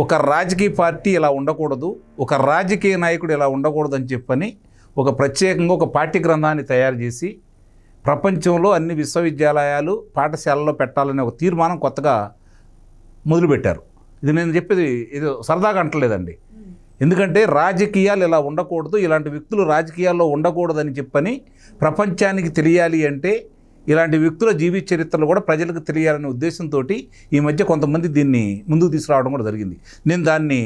Speaker 3: ఒక రాజకీయ పార్టీ ఇలా ఉండకూడదు, ఒక రాజకీయ నాయకుడు ఇలా ఉండకూడదు అని చెప్పని ఒక ప్రత్యేకంగా ఒక పాఠ్య గ్రంథాన్ని తయారు చేసి ప్రపంచంలో అన్ని విశ్వవిద్యాలయాలు పాఠశాలల్లో పెట్టాలనే ఒక తీర్మానం కొత్తగా మొదలుపెట్టారు. ఇది నేను చెప్పేది ఏదో సరదాగా అంటలేదండి. ఎందుకంటే రాజకీయాలు ఇలా ఉండకూడదు, ఇలాంటి వ్యక్తులు రాజకీయాల్లో ఉండకూడదని చెప్పని ప్రపంచానికి తెలియాలి అంటే ఇలాంటి వ్యక్తుల జీవిత చరిత్రలు కూడా ప్రజలకు తెలియాలనే ఉద్దేశంతో ఈ మధ్య కొంతమంది దీన్ని ముందుకు తీసుకురావడం కూడా జరిగింది. నేను దాన్ని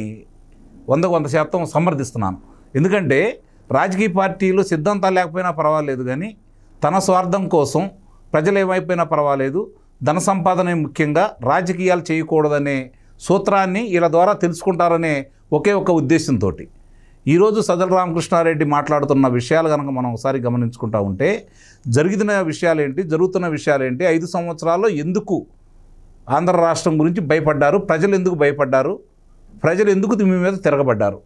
Speaker 3: 100% సమర్థిస్తున్నాను. ఎందుకంటే రాజకీయ పార్టీలు సిద్ధాంతాలు లేకపోయినా పర్వాలేదు, కానీ తన స్వార్థం కోసం ప్రజలు ఏమైపోయినా పర్వాలేదు, ధన సంపాదనే ముఖ్యంగా, రాజకీయాలు చేయకూడదనే సూత్రాన్ని వీళ్ళ ద్వారా తెలుసుకుంటారనే ఒకే ఒక ఉద్దేశంతో ఈరోజు సజ్జల రామకృష్ణారెడ్డి మాట్లాడుతున్న విషయాలు కనుక మనం ఒకసారి గమనించుకుంటా ఉంటే జరుగుతున్న విషయాలేంటి, జరుగుతున్న విషయాలేంటి, 5 సంవత్సరాల్లో ఎందుకు ఆంధ్ర రాష్ట్రం గురించి భయపడ్డారు, ప్రజలు ఎందుకు భయపడ్డారు, ప్రజలు ఎందుకు మీ మీద తిరగబడ్డారు,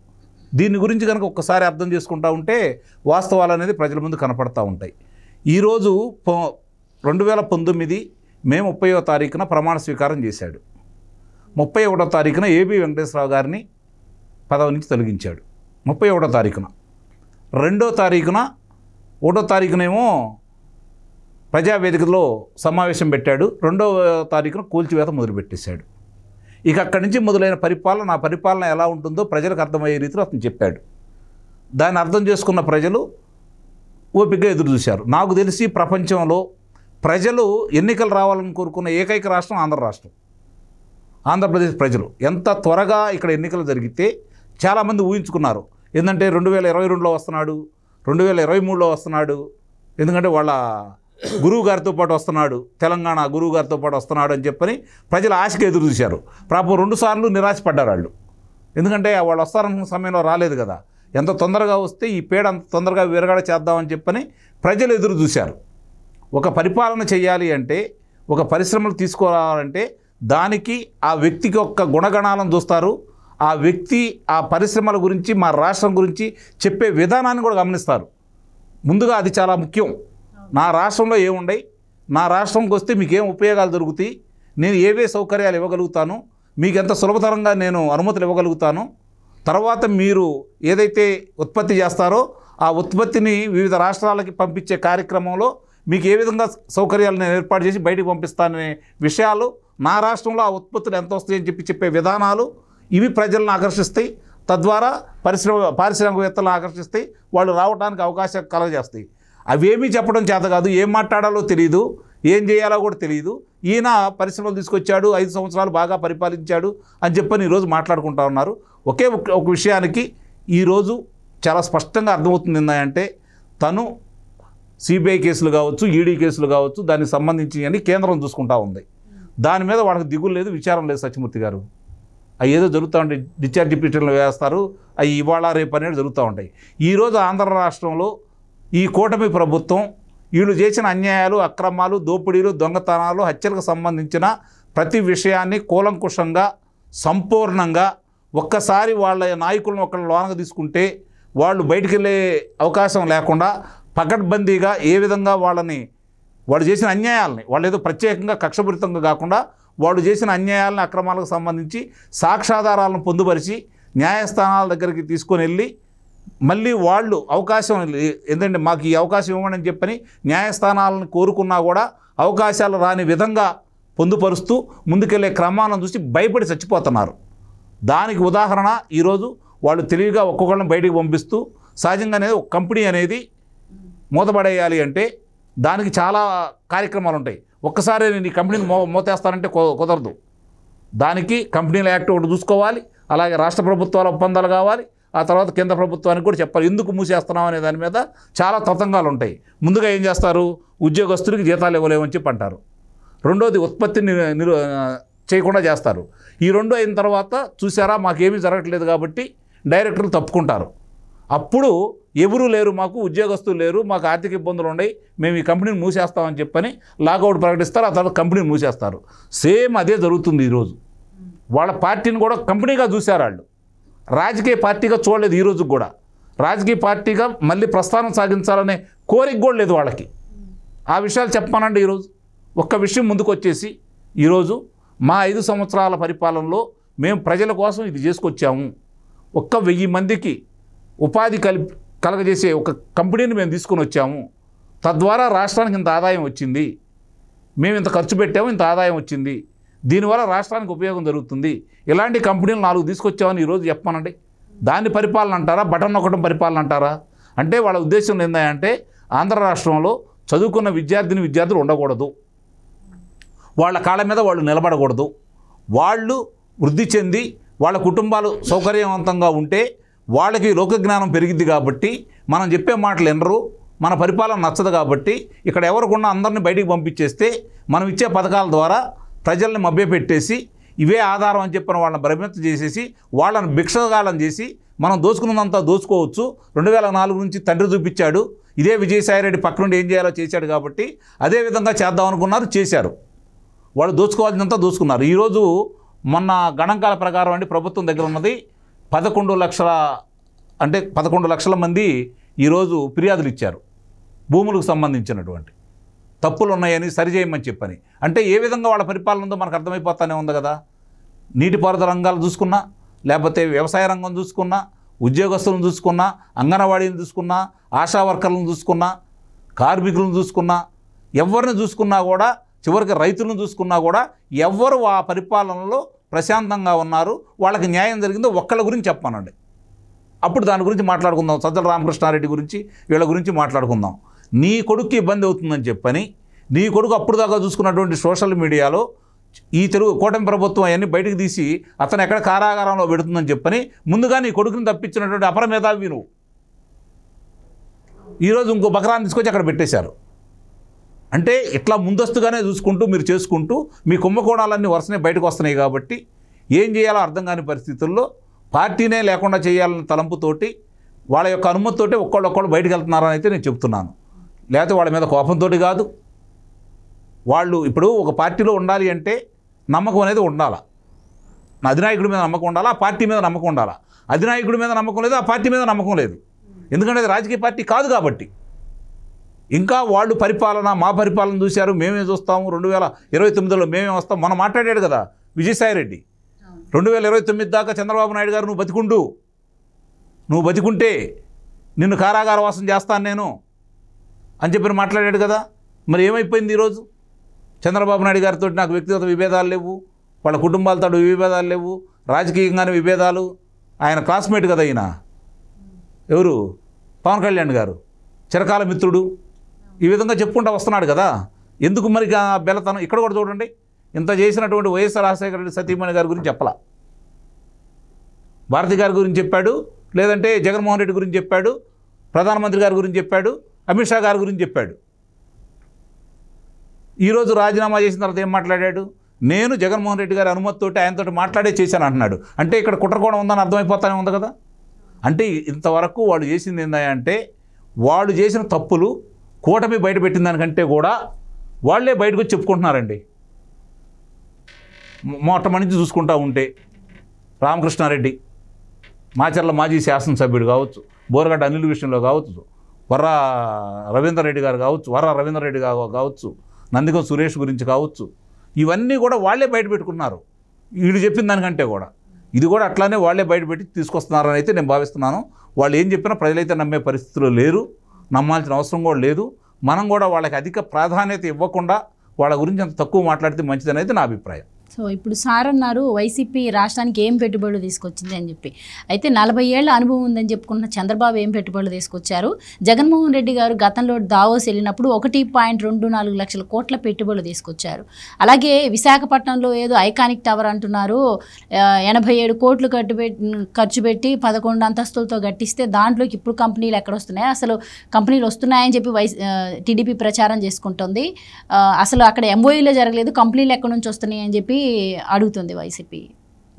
Speaker 3: దీని గురించి కనుక ఒక్కసారి అర్థం చేసుకుంటా ఉంటే వాస్తవాలు అనేది ప్రజల ముందు కనపడతా ఉంటాయి. ఈరోజు 2019 మే 30వ తారీఖున ప్రమాణ స్వీకారం చేశాడు. 31వ తారీఖున ఏబి వెంకటేశ్వరరావు గారిని పదవి నుంచి తొలగించాడు. 31వ తారీఖున 2వ తారీఖున 1వ తారీఖునేమో ప్రజావేదికలో సమావేశం పెట్టాడు. 2వ తారీఖున కూల్చివేత మొదలుపెట్టేశాడు. ఇక అక్కడి నుంచి మొదలైన పరిపాలన, నా పరిపాలన ఎలా ఉంటుందో ప్రజలకు అర్థమయ్యే రీతిలో అతను చెప్పాడు. దాన్ని అర్థం చేసుకున్న ప్రజలు ఓపికగా ఎదురు చూశారు. నాకు తెలిసి ప్రపంచంలో ప్రజలు ఎన్నికలు రావాలని కోరుకున్న ఏకైక రాష్ట్రం ఆంధ్ర రాష్ట్రం. ఆంధ్రప్రదేశ్ ప్రజలు ఎంత త్వరగా ఇక్కడ ఎన్నికలు జరిగితే చాలామంది ఊహించుకున్నారు. ఏంటంటే 2022లో వస్తున్నాడు, 2023లో వస్తున్నాడు. ఎందుకంటే వాళ్ళ గురువు గారితో పాటు వస్తున్నాడు, తెలంగాణ గురువు గారితో పాటు వస్తున్నాడు అని చెప్పని ప్రజలు ఆశకి ఎదురు చూశారు. పాపం 2 సార్లు నిరాశపడ్డారు వాళ్ళు. ఎందుకంటే వాళ్ళు వస్తారన్న సమయంలో రాలేదు కదా. ఎంత తొందరగా వస్తే ఈ పేడ అంత తొందరగా విరగడ చేద్దామని చెప్పని ప్రజలు ఎదురు చూశారు. ఒక పరిపాలన చేయాలి అంటే, ఒక పరిశ్రమలు తీసుకురావాలంటే దానికి ఆ వ్యక్తికి ఒక్క గుణగణాలను చూస్తారు. ఆ వ్యక్తి ఆ పరిశ్రమల గురించి, మా రాష్ట్రం గురించి చెప్పే విధానాన్ని కూడా గమనిస్తారు. ముందుగా అది చాలా ముఖ్యం. నా రాష్ట్రంలో ఏముండయి, నా రాష్ట్రంకి వస్తే మీకేం ఉపయోగాలు దొరుకుతాయి, నేను ఏవే సౌకర్యాలు ఇవ్వగలుగుతాను, మీకు ఎంత సులభతరంగా నేను అనుమతులు ఇవ్వగలుగుతాను, తర్వాత మీరు ఏదైతే ఉత్పత్తి చేస్తారో ఆ ఉత్పత్తిని వివిధ రాష్ట్రాలకి పంపించే కార్యక్రమంలో మీకు ఏ విధంగా సౌకర్యాలు నేను ఏర్పాటు చేసి బయటకు పంపిస్తాననే విషయాలు, నా రాష్ట్రంలో ఆ ఉత్పత్తులు ఎంత వస్తాయని చెప్పే విధానాలు, ఇవి ప్రజలను ఆకర్షిస్తాయి. తద్వారా పారిశ్రామికవేత్తలను ఆకర్షిస్తాయి. వాళ్ళు రావడానికి అవకాశం కలగజేస్తాయి. అవేమీ చెప్పడం చేత కాదు, ఏం మాట్లాడాలో తెలియదు, ఏం చేయాలో కూడా తెలియదు. ఈయన పరిశ్రమలు తీసుకొచ్చాడు, 5 సంవత్సరాలు బాగా పరిపాలించాడు అని చెప్పని ఈరోజు మాట్లాడుకుంటా ఉన్నారు. ఒక విషయానికి ఈరోజు చాలా స్పష్టంగా అర్థమవుతుంది ఏంటంటే, తను సిబిఐ కేసులు కావచ్చు, ఈడీ కేసులు కావచ్చు, దానికి సంబంధించి అని కేంద్రం చూసుకుంటా ఉంది. దాని మీద వాళ్ళకి దిగులు లేదు, విచారం లేదు. సత్యమూర్తి గారు అవి ఏదో జరుగుతూ ఉంటాయి, డిశ్చార్జ్ పిటిషన్లు వేస్తారు, అవి ఇవాళ రేపు అనేది జరుగుతూ ఉంటాయి. ఈరోజు ఆంధ్ర రాష్ట్రంలో ఈ కూటమి ప్రభుత్వం వీళ్ళు చేసిన అన్యాయాలు, అక్రమాలు, దోపిడీలు, దొంగతనాలు, హత్యలకు సంబంధించిన ప్రతి విషయాన్ని కూలంకుషంగా, సంపూర్ణంగా ఒక్కసారి వాళ్ళ నాయకులను ఒకళ్ళ లోనగా తీసుకుంటే వాళ్ళు బయటికి వెళ్ళే అవకాశం లేకుండా పకడ్బందీగా ఏ విధంగా వాళ్ళు చేసిన అన్యాయాలని, వాళ్ళు ఏదో ప్రత్యేకంగా కక్షపూరితంగా కాకుండా వాళ్ళు చేసిన అన్యాయాలను, అక్రమాలకు సంబంధించి సాక్ష్యాధారాలను పొందుపరిచి న్యాయస్థానాల దగ్గరికి తీసుకొని వెళ్ళి మళ్ళీ వాళ్ళు అవకాశం ఏంటంటే మాకు ఈ అవకాశం ఇవ్వండి అని చెప్పని న్యాయస్థానాలను కోరుకున్నా కూడా అవకాశాలు రాని విధంగా పొందుపరుస్తూ ముందుకెళ్ళే క్రమాలను చూసి భయపడి చచ్చిపోతున్నారు. దానికి ఉదాహరణ ఈరోజు వాళ్ళు తెలివిగా ఒక్కొక్కళ్ళని బయటికి పంపిస్తూ, సహజంగానే ఒక కంపెనీ అనేది మూతపడేయాలి అంటే దానికి చాలా కార్యక్రమాలు ఉంటాయి. ఒక్కసారి నేను ఈ కంపెనీని మూతేస్తానంటే కుదరదు. దానికి కంపెనీల యాక్ట్ ఒకటి చూసుకోవాలి, అలాగే రాష్ట్ర ప్రభుత్వాల ఒప్పందాలు కావాలి, ఆ తర్వాత కేంద్ర ప్రభుత్వానికి కూడా చెప్పాలి ఎందుకు మూసేస్తున్నాం అనే దాని మీద చాలా తతంగాలు ఉంటాయి. ముందుగా ఏం చేస్తారు, ఉద్యోగస్తుడికి జీతాలు ఇవ్వలేమని చెప్పి అంటారు. రెండోది ఉత్పత్తిని చేయకుండా చేస్తారు. ఈ రెండు అయిన తర్వాత చూసారా మాకేమీ జరగట్లేదు కాబట్టి డైరెక్టర్లు తప్పుకుంటారు. అప్పుడు ఎవరూ లేరు, మాకు ఉద్యోగస్తులు లేరు, మాకు ఆర్థిక ఇబ్బందులు ఉన్నాయి, మేము ఈ కంపెనీని మూసేస్తామని చెప్పని లాగౌట్ ప్రకటిస్తారు. ఆ తర్వాత కంపెనీని మూసేస్తారు. సేమ్ అదే జరుగుతుంది ఈరోజు. వాళ్ళ పార్టీని కూడా కంపెనీగా చూశారు వాళ్ళు, రాజకీయ పార్టీగా చూడలేదు. ఈరోజు కూడా రాజకీయ పార్టీగా మళ్ళీ ప్రస్థానం సాగించాలనే కోరిక కూడా లేదు వాళ్ళకి. ఆ విషయాలు చెప్పానండి. ఈరోజు ఒక్క విషయం ముందుకు వచ్చేసి, ఈరోజు మా 5 సంవత్సరాల పరిపాలనలో మేము ప్రజల కోసం ఇది చేసుకొచ్చాము, ఒక్క 1000 మందికి ఉపాధి కలగజేసే ఒక కంపెనీని మేము తీసుకొని వచ్చాము, తద్వారా రాష్ట్రానికి ఇంత ఆదాయం వచ్చింది, మేము ఇంత ఖర్చు పెట్టాము, ఇంత ఆదాయం వచ్చింది, దీనివల్ల రాష్ట్రానికి ఉపయోగం జరుగుతుంది, ఇలాంటి కంపెనీలు 4 తీసుకొచ్చామని ఈరోజు చెప్పానండి. దాన్ని పరిపాలన అంటారా, బటన్ నొక్కడం పరిపాలన అంటారా? అంటే వాళ్ళ ఉద్దేశం ఏంటంటే ఆంధ్ర రాష్ట్రంలో చదువుకున్న విద్యార్థులు ఉండకూడదు, వాళ్ళ కాళ్ళ మీద వాళ్ళు నిలబడకూడదు, వాళ్ళు వృద్ధి చెంది వాళ్ళ కుటుంబాలు సౌకర్యవంతంగా ఉంటే వాళ్ళకి లోకజ్ఞానం పెరిగిద్ది కాబట్టి మనం చెప్పే మాటలు వినరు, మన పరిపాలన నచ్చదు కాబట్టి ఇక్కడ ఎవరికున్నా అందరినీ బయటికి పంపించేస్తే మనం ఇచ్చే పథకాల ద్వారా ప్రజల్ని మభ్యపెట్టేసి ఇవే ఆధారం అని చెప్పిన వాళ్ళని భ్రమింప చేసేసి వాళ్ళని భిక్షగాలం చేసి మనం దోచుకున్నదంతా దోచుకోవచ్చు. 2004 నుంచి తండ్రి చూపించాడు, ఇదే విజయసాయిరెడ్డి పక్క నుండి ఏం చేయాలో చేశాడు కాబట్టి అదే విధంగా చేద్దాం అనుకున్నారు, చేశారు. వాళ్ళు దోచుకోవాల్సినంత దోచుకున్నారు. ఈరోజు మొన్న గణాంకాల ప్రకారం అండి ప్రభుత్వం దగ్గర ఉన్నది 11 లక్షల మంది ఈరోజు ఫిర్యాదులు ఇచ్చారు భూములకు సంబంధించినటువంటి తప్పులు ఉన్నాయని సరిచేయమని చెప్పని. అంటే ఏ విధంగా వాళ్ళ పరిపాలన ఉందో మనకు అర్థమైపోతానే ఉంది కదా. నీటిపారుదల రంగాలు చూసుకున్నా, లేకపోతే వ్యవసాయ రంగం చూసుకున్నా, ఉద్యోగస్తులను చూసుకున్నా, అంగన్వాడీని చూసుకున్నా, ఆశా వర్కర్లను చూసుకున్నా, కార్మికులను చూసుకున్నా, ఎవరిని చూసుకున్నా కూడా, చివరికి రైతులను చూసుకున్నా కూడా ఎవ్వరు ఆ పరిపాలనలో ప్రశాంతంగా ఉన్నారు, వాళ్ళకి న్యాయం జరిగిందో ఒక్కళ్ళ గురించి చెప్పానండి. అప్పుడు దాని గురించి మాట్లాడుకుందాం. సజ్జల రామకృష్ణారెడ్డి గురించి, వీళ్ళ గురించి మాట్లాడుకుందాం. నీ కొడుక్కి ఇబ్బంది అవుతుందని చెప్పని నీ కొడుకు అప్పుడు దాకా చూసుకున్నటువంటి సోషల్ మీడియాలో ఈ కూటమి ప్రభుత్వం అవన్నీ బయటకు తీసి అతను ఎక్కడ కారాగారంలో పెడుతుందని చెప్పని ముందుగా నీ కొడుకుని తప్పించినటువంటి అపర మేధావి నువ్వు ఈరోజు ఇంకో బకరాన్ని తీసుకొచ్చి అక్కడ పెట్టేశారు. అంటే ఇట్లా ముందస్తుగానే చూసుకుంటూ మీరు చేసుకుంటూ మీ కుంభకోణాలన్నీ వరుసనే బయటకు వస్తున్నాయి కాబట్టి ఏం చేయాలో అర్థం కాని పరిస్థితుల్లో పార్టీనే లేకుండా చేయాలన్న తలంపుతోటి వాళ్ళ యొక్క అనుమతితోటి ఒక్కళ్ళు బయటకు వెళ్తున్నారని అయితే నేను చెప్తున్నాను. లేకపోతే వాళ్ళ మీద కోపంతో కాదు. వాళ్ళు ఇప్పుడు ఒక పార్టీలో ఉండాలి అంటే నమ్మకం అనేది ఉండాలి. అధినాయకుడి మీద నమ్మకం ఉండాలా, ఆ పార్టీ మీద నమ్మకం ఉండాలా. అధినాయకుడి మీద నమ్మకం లేదు, ఆ పార్టీ మీద నమ్మకం లేదు. ఎందుకంటే అది రాజకీయ పార్టీ కాదు కాబట్టి. ఇంకా వాళ్ళు మా పరిపాలన చూశారు, మేమే చూస్తాము, 2029లో మేమే వస్తాం. మనం మాట్లాడాడు కదా విజయసాయి రెడ్డి, 2029 దాకా చంద్రబాబు నాయుడు గారు నువ్వు బతికుంటే నిన్ను కారాగారవాసం చేస్తాను నేను అని చెప్పి మాట్లాడాడు కదా. మరి ఏమైపోయింది ఈరోజు? చంద్రబాబు నాయుడు గారితో నాకు వ్యక్తిగత విభేదాలు లేవు, వాళ్ళ కుటుంబాలతో విభేదాలు లేవు, రాజకీయంగానే విభేదాలు. ఆయన క్లాస్మేట్ కదా, ఈయన ఎవరు, పవన్ కళ్యాణ్ గారు చిరకాల మిత్రుడు. ఈ విధంగా చెప్పుకుంటూ వస్తున్నాడు కదా. ఎందుకు మరి బెల్లతనం? ఇక్కడ కూడా చూడండి, ఇంత చేసినటువంటి వైఎస్ఆర్ రాజశేఖర రెడ్డి సతీమణి గారి గురించి చెప్పాల, భారతి గారి గురించి చెప్పాడు, లేదంటే జగన్మోహన్ రెడ్డి గురించి చెప్పాడు, ప్రధానమంత్రి గారి గురించి చెప్పాడు, అమిత్ షా గారి గురించి చెప్పాడు. ఈరోజు రాజీనామా చేసిన తర్వాత ఏం మాట్లాడాడు? నేను జగన్మోహన్ రెడ్డి గారి అనుమతితోటి ఆయనతో మాట్లాడే చేశాను అంటున్నాడు. అంటే ఇక్కడ కుట్రకోణం ఉందని అర్థమైపోతానే ఉంది కదా. అంటే ఇంతవరకు వాళ్ళు చేసింది ఏంటంటే, వాళ్ళు చేసిన తప్పులు కూటమి బయటపెట్టిన దానికంటే కూడా వాళ్ళే బయటకు వచ్చి చెప్పుకుంటున్నారండి. మొట్టమొదటి చూసుకుంటూ ఉంటే రామకృష్ణారెడ్డి, మాచర్ల మాజీ శాసనసభ్యుడు కావచ్చు, బోరగడ్డ అనిల్ విషయంలో కావచ్చు, వర్రా రవీందర్ రెడ్డి గారు కావచ్చు, నందిగం సురేష్ గురించి కావచ్చు, ఇవన్నీ కూడా వాళ్ళే బయటపెట్టుకున్నారు. వీళ్ళు చెప్పిన దానికంటే కూడా ఇది కూడా అట్లానే వాళ్ళే బయటపెట్టి తీసుకొస్తున్నారని అయితే నేను భావిస్తున్నాను. వాళ్ళు ఏం చెప్పినా ప్రజలైతే నమ్మే పరిస్థితిలో లేరు, నమ్మాల్సిన అవసరం కూడా లేదు. మనం కూడా వాళ్ళకి అధిక ప్రాధాన్యత ఇవ్వకుండా వాళ్ళ గురించి అంత తక్కువ మాట్లాడితే మంచిదనేది నా అభిప్రాయం.
Speaker 1: సో ఇప్పుడు సార్ అన్నారు వైసీపీ రాష్ట్రానికి ఏం పెట్టుబడులు తీసుకొచ్చింది అని చెప్పి. అయితే 40 ఏళ్ల అనుభవం ఉందని చెప్పుకున్న చంద్రబాబు ఏం పెట్టుబడులు తీసుకొచ్చారు? జగన్మోహన్ రెడ్డి గారు గతంలో దావోస్ వెళ్ళినప్పుడు 1.24 లక్షల కోట్ల పెట్టుబడులు తీసుకొచ్చారు. అలాగే విశాఖపట్నంలో ఏదో ఐకానిక్ టవర్ అంటున్నారు, 87 కోట్లు ఖర్చు పెట్టి 11 అంతస్తులతో కట్టిస్తే దాంట్లోకి ఇప్పుడు కంపెనీలు ఎక్కడ వస్తున్నాయి, అసలు కంపెనీలు వస్తున్నాయని చెప్పి టీడీపీ ప్రచారం చేసుకుంటుంది. అసలు అక్కడ ఎంఓయూలో జరగలేదు, కంపెనీలు ఎక్కడి నుంచి వస్తున్నాయి అని చెప్పి అడుగుతుంది వైసీపీ.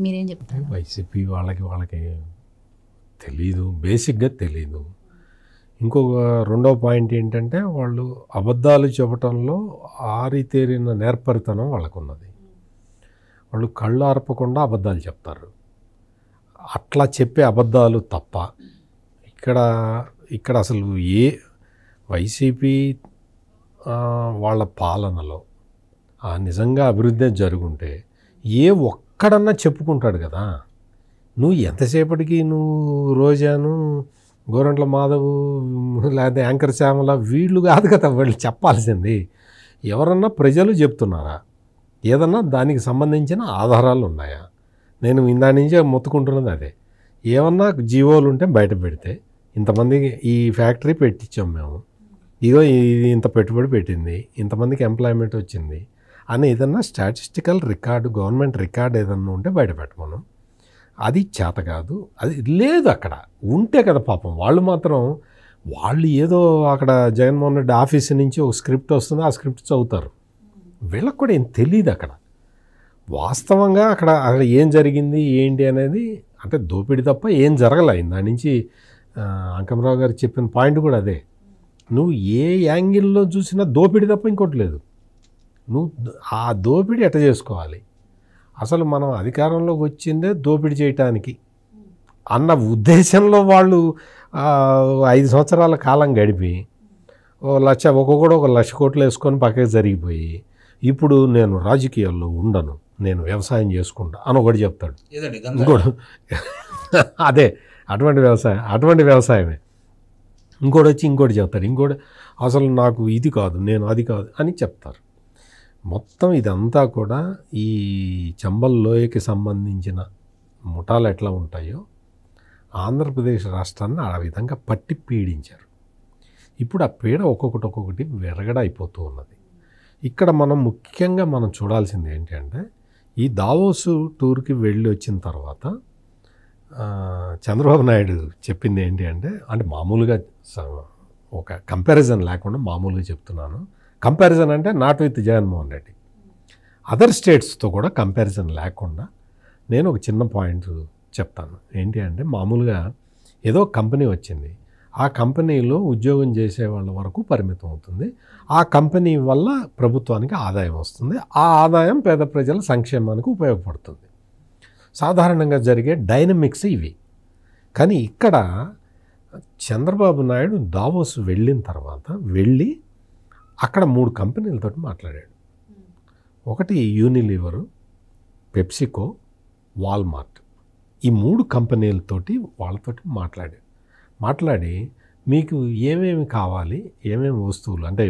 Speaker 1: మీరేం చెప్తారు?
Speaker 2: వైసీపీ వాళ్ళకి తెలీదు, బేసిక్గా తెలీదు. ఇంకొక రెండో పాయింట్ ఏంటంటే, వాళ్ళు అబద్ధాలు చెప్పటంలో ఆరితేరిన నేర్పరితనం వాళ్ళకు ఉన్నది. వాళ్ళు కళ్ళు ఆర్పకుండా అబద్ధాలు చెప్తారు. అట్లా చెప్పే అబద్ధాలు తప్ప ఇక్కడ అసలు వైసీపీ వాళ్ళ పాలనలో నిజంగా అభివృద్ధి జరుగుంటే ఒక్కడన్నా చెప్పుకుంటాడు కదా. నువ్వు ఎంతసేపటికి రోజాను, గోరంట్ల మాధవ్, లేదా యాంకర్ శ్యామల వీళ్ళు కాదు కదా వాళ్ళు చెప్పాల్సింది. ఎవరన్నా ప్రజలు చెప్తున్నారా? ఏదన్నా దానికి సంబంధించిన ఆధారాలు ఉన్నాయా? నేను ఇందా నుంచే మొత్తుకుంటున్నది అదే. ఏమన్నా జీవోలు ఉంటే బయట పెడితే, ఇంతమందికి ఈ ఫ్యాక్టరీ పెట్టించాం మేము, ఇదో ఇది ఇంత పెట్టుబడి పెట్టింది, ఇంతమందికి ఎంప్లాయ్మెంట్ వచ్చింది అని ఏదన్నా స్టాటిస్టికల్ రికార్డు, గవర్నమెంట్ రికార్డు ఏదన్నా ఉంటే బయట పెట్టమను. అది చేత కాదు, అది లేదు. అక్కడ ఉంటే కదా పాపం వాళ్ళు ఏదో అక్కడ జగన్మోహన్ రెడ్డి ఆఫీస్ నుంచి ఒక స్క్రిప్ట్ వస్తుంది, ఆ స్క్రిప్ట్ చదువుతారు. వీళ్ళకి కూడా ఏం తెలియదు అక్కడ వాస్తవంగా అక్కడ ఏం జరిగింది ఏంటి అనేది. అంటే దోపిడీ తప్ప ఏం జరగలే. దాని నుంచి అంకమరావు గారు చెప్పిన పాయింట్ కూడా అదే. నువ్వు ఏ యాంగిల్లో చూసినా దోపిడీ తప్ప ఇంకోటి లేదు. నువ్వు ఆ దోపిడీ ఎట్ట చేసుకోవాలి, అసలు మనం అధికారంలోకి వచ్చిందే దోపిడీ చేయటానికి అన్న ఉద్దేశంలో వాళ్ళు 5 సంవత్సరాల కాలం గడిపి ఒక్కొక్కడు 1 లక్ష కోట్లు వేసుకొని పక్కకి జరిగిపోయి, ఇప్పుడు నేను రాజకీయాల్లో ఉండను, నేను వ్యవసాయం చేసుకుంటా అని ఒకటి చెప్తాడు. ఇంకోటి అదే అటువంటి వ్యవసాయమే. ఇంకోటి వచ్చి ఇంకోటి చెప్తాడు. ఇంకోటి అసలు నాకు ఇది కాదు, నేను అది కాదు అని చెప్తారు. మొత్తం ఇదంతా కూడా ఈ చంబల్ లోయకి సంబంధించిన ముఠాలు ఎట్లా ఉంటాయో ఆంధ్రప్రదేశ్ రాష్ట్రాన్ని ఆ విధంగా పట్టి పీడించారు. ఇప్పుడు ఆ పీడ ఒక్కొక్కటి విరగడైపోతూ ఉన్నది. ఇక్కడ ముఖ్యంగా మనం చూడాల్సింది ఏంటంటే, ఈ దావోస్ టూర్కి వెళ్ళి వచ్చిన తర్వాత చంద్రబాబు నాయుడు చెప్పింది ఏంటి అంటే మామూలుగా ఒక కంపారిజన్ లేకుండా మామూలుగా చెప్తున్నాను, కంపారిజన్ అంటే not with Jaganmohan Reddy, other స్టేట్స్తో కూడా కంపారిజన్ లేకుండా నేను ఒక చిన్న పాయింట్ చెప్తాను. ఏంటి అంటే మామూలుగా ఏదో కంపెనీ వచ్చింది, ఆ కంపెనీలో ఉద్యోగం చేసే వాళ్ళ వరకు పరిమితం అవుతుంది. ఆ కంపెనీ వల్ల ప్రభుత్వానికి ఆదాయం వస్తుంది. ఆ ఆదాయం పేద ప్రజల సంక్షేమానికి ఉపయోగపడుతుంది. సాధారణంగా జరిగే డైనమిక్స్ ఇవి. కానీ ఇక్కడ చంద్రబాబు నాయుడు దావోస్ వెళ్ళిన తర్వాత వెళ్ళి అక్కడ 3 కంపెనీలతో మాట్లాడాడు. ఒకటి యూనిలీవరు, పెప్సికో, వాల్మార్ట్. ఈ 3 కంపెనీలతోటి వాళ్ళతోటి మాట్లాడి మీకు ఏమేమి కావాలి, ఏమేమి వస్తువులు అంటే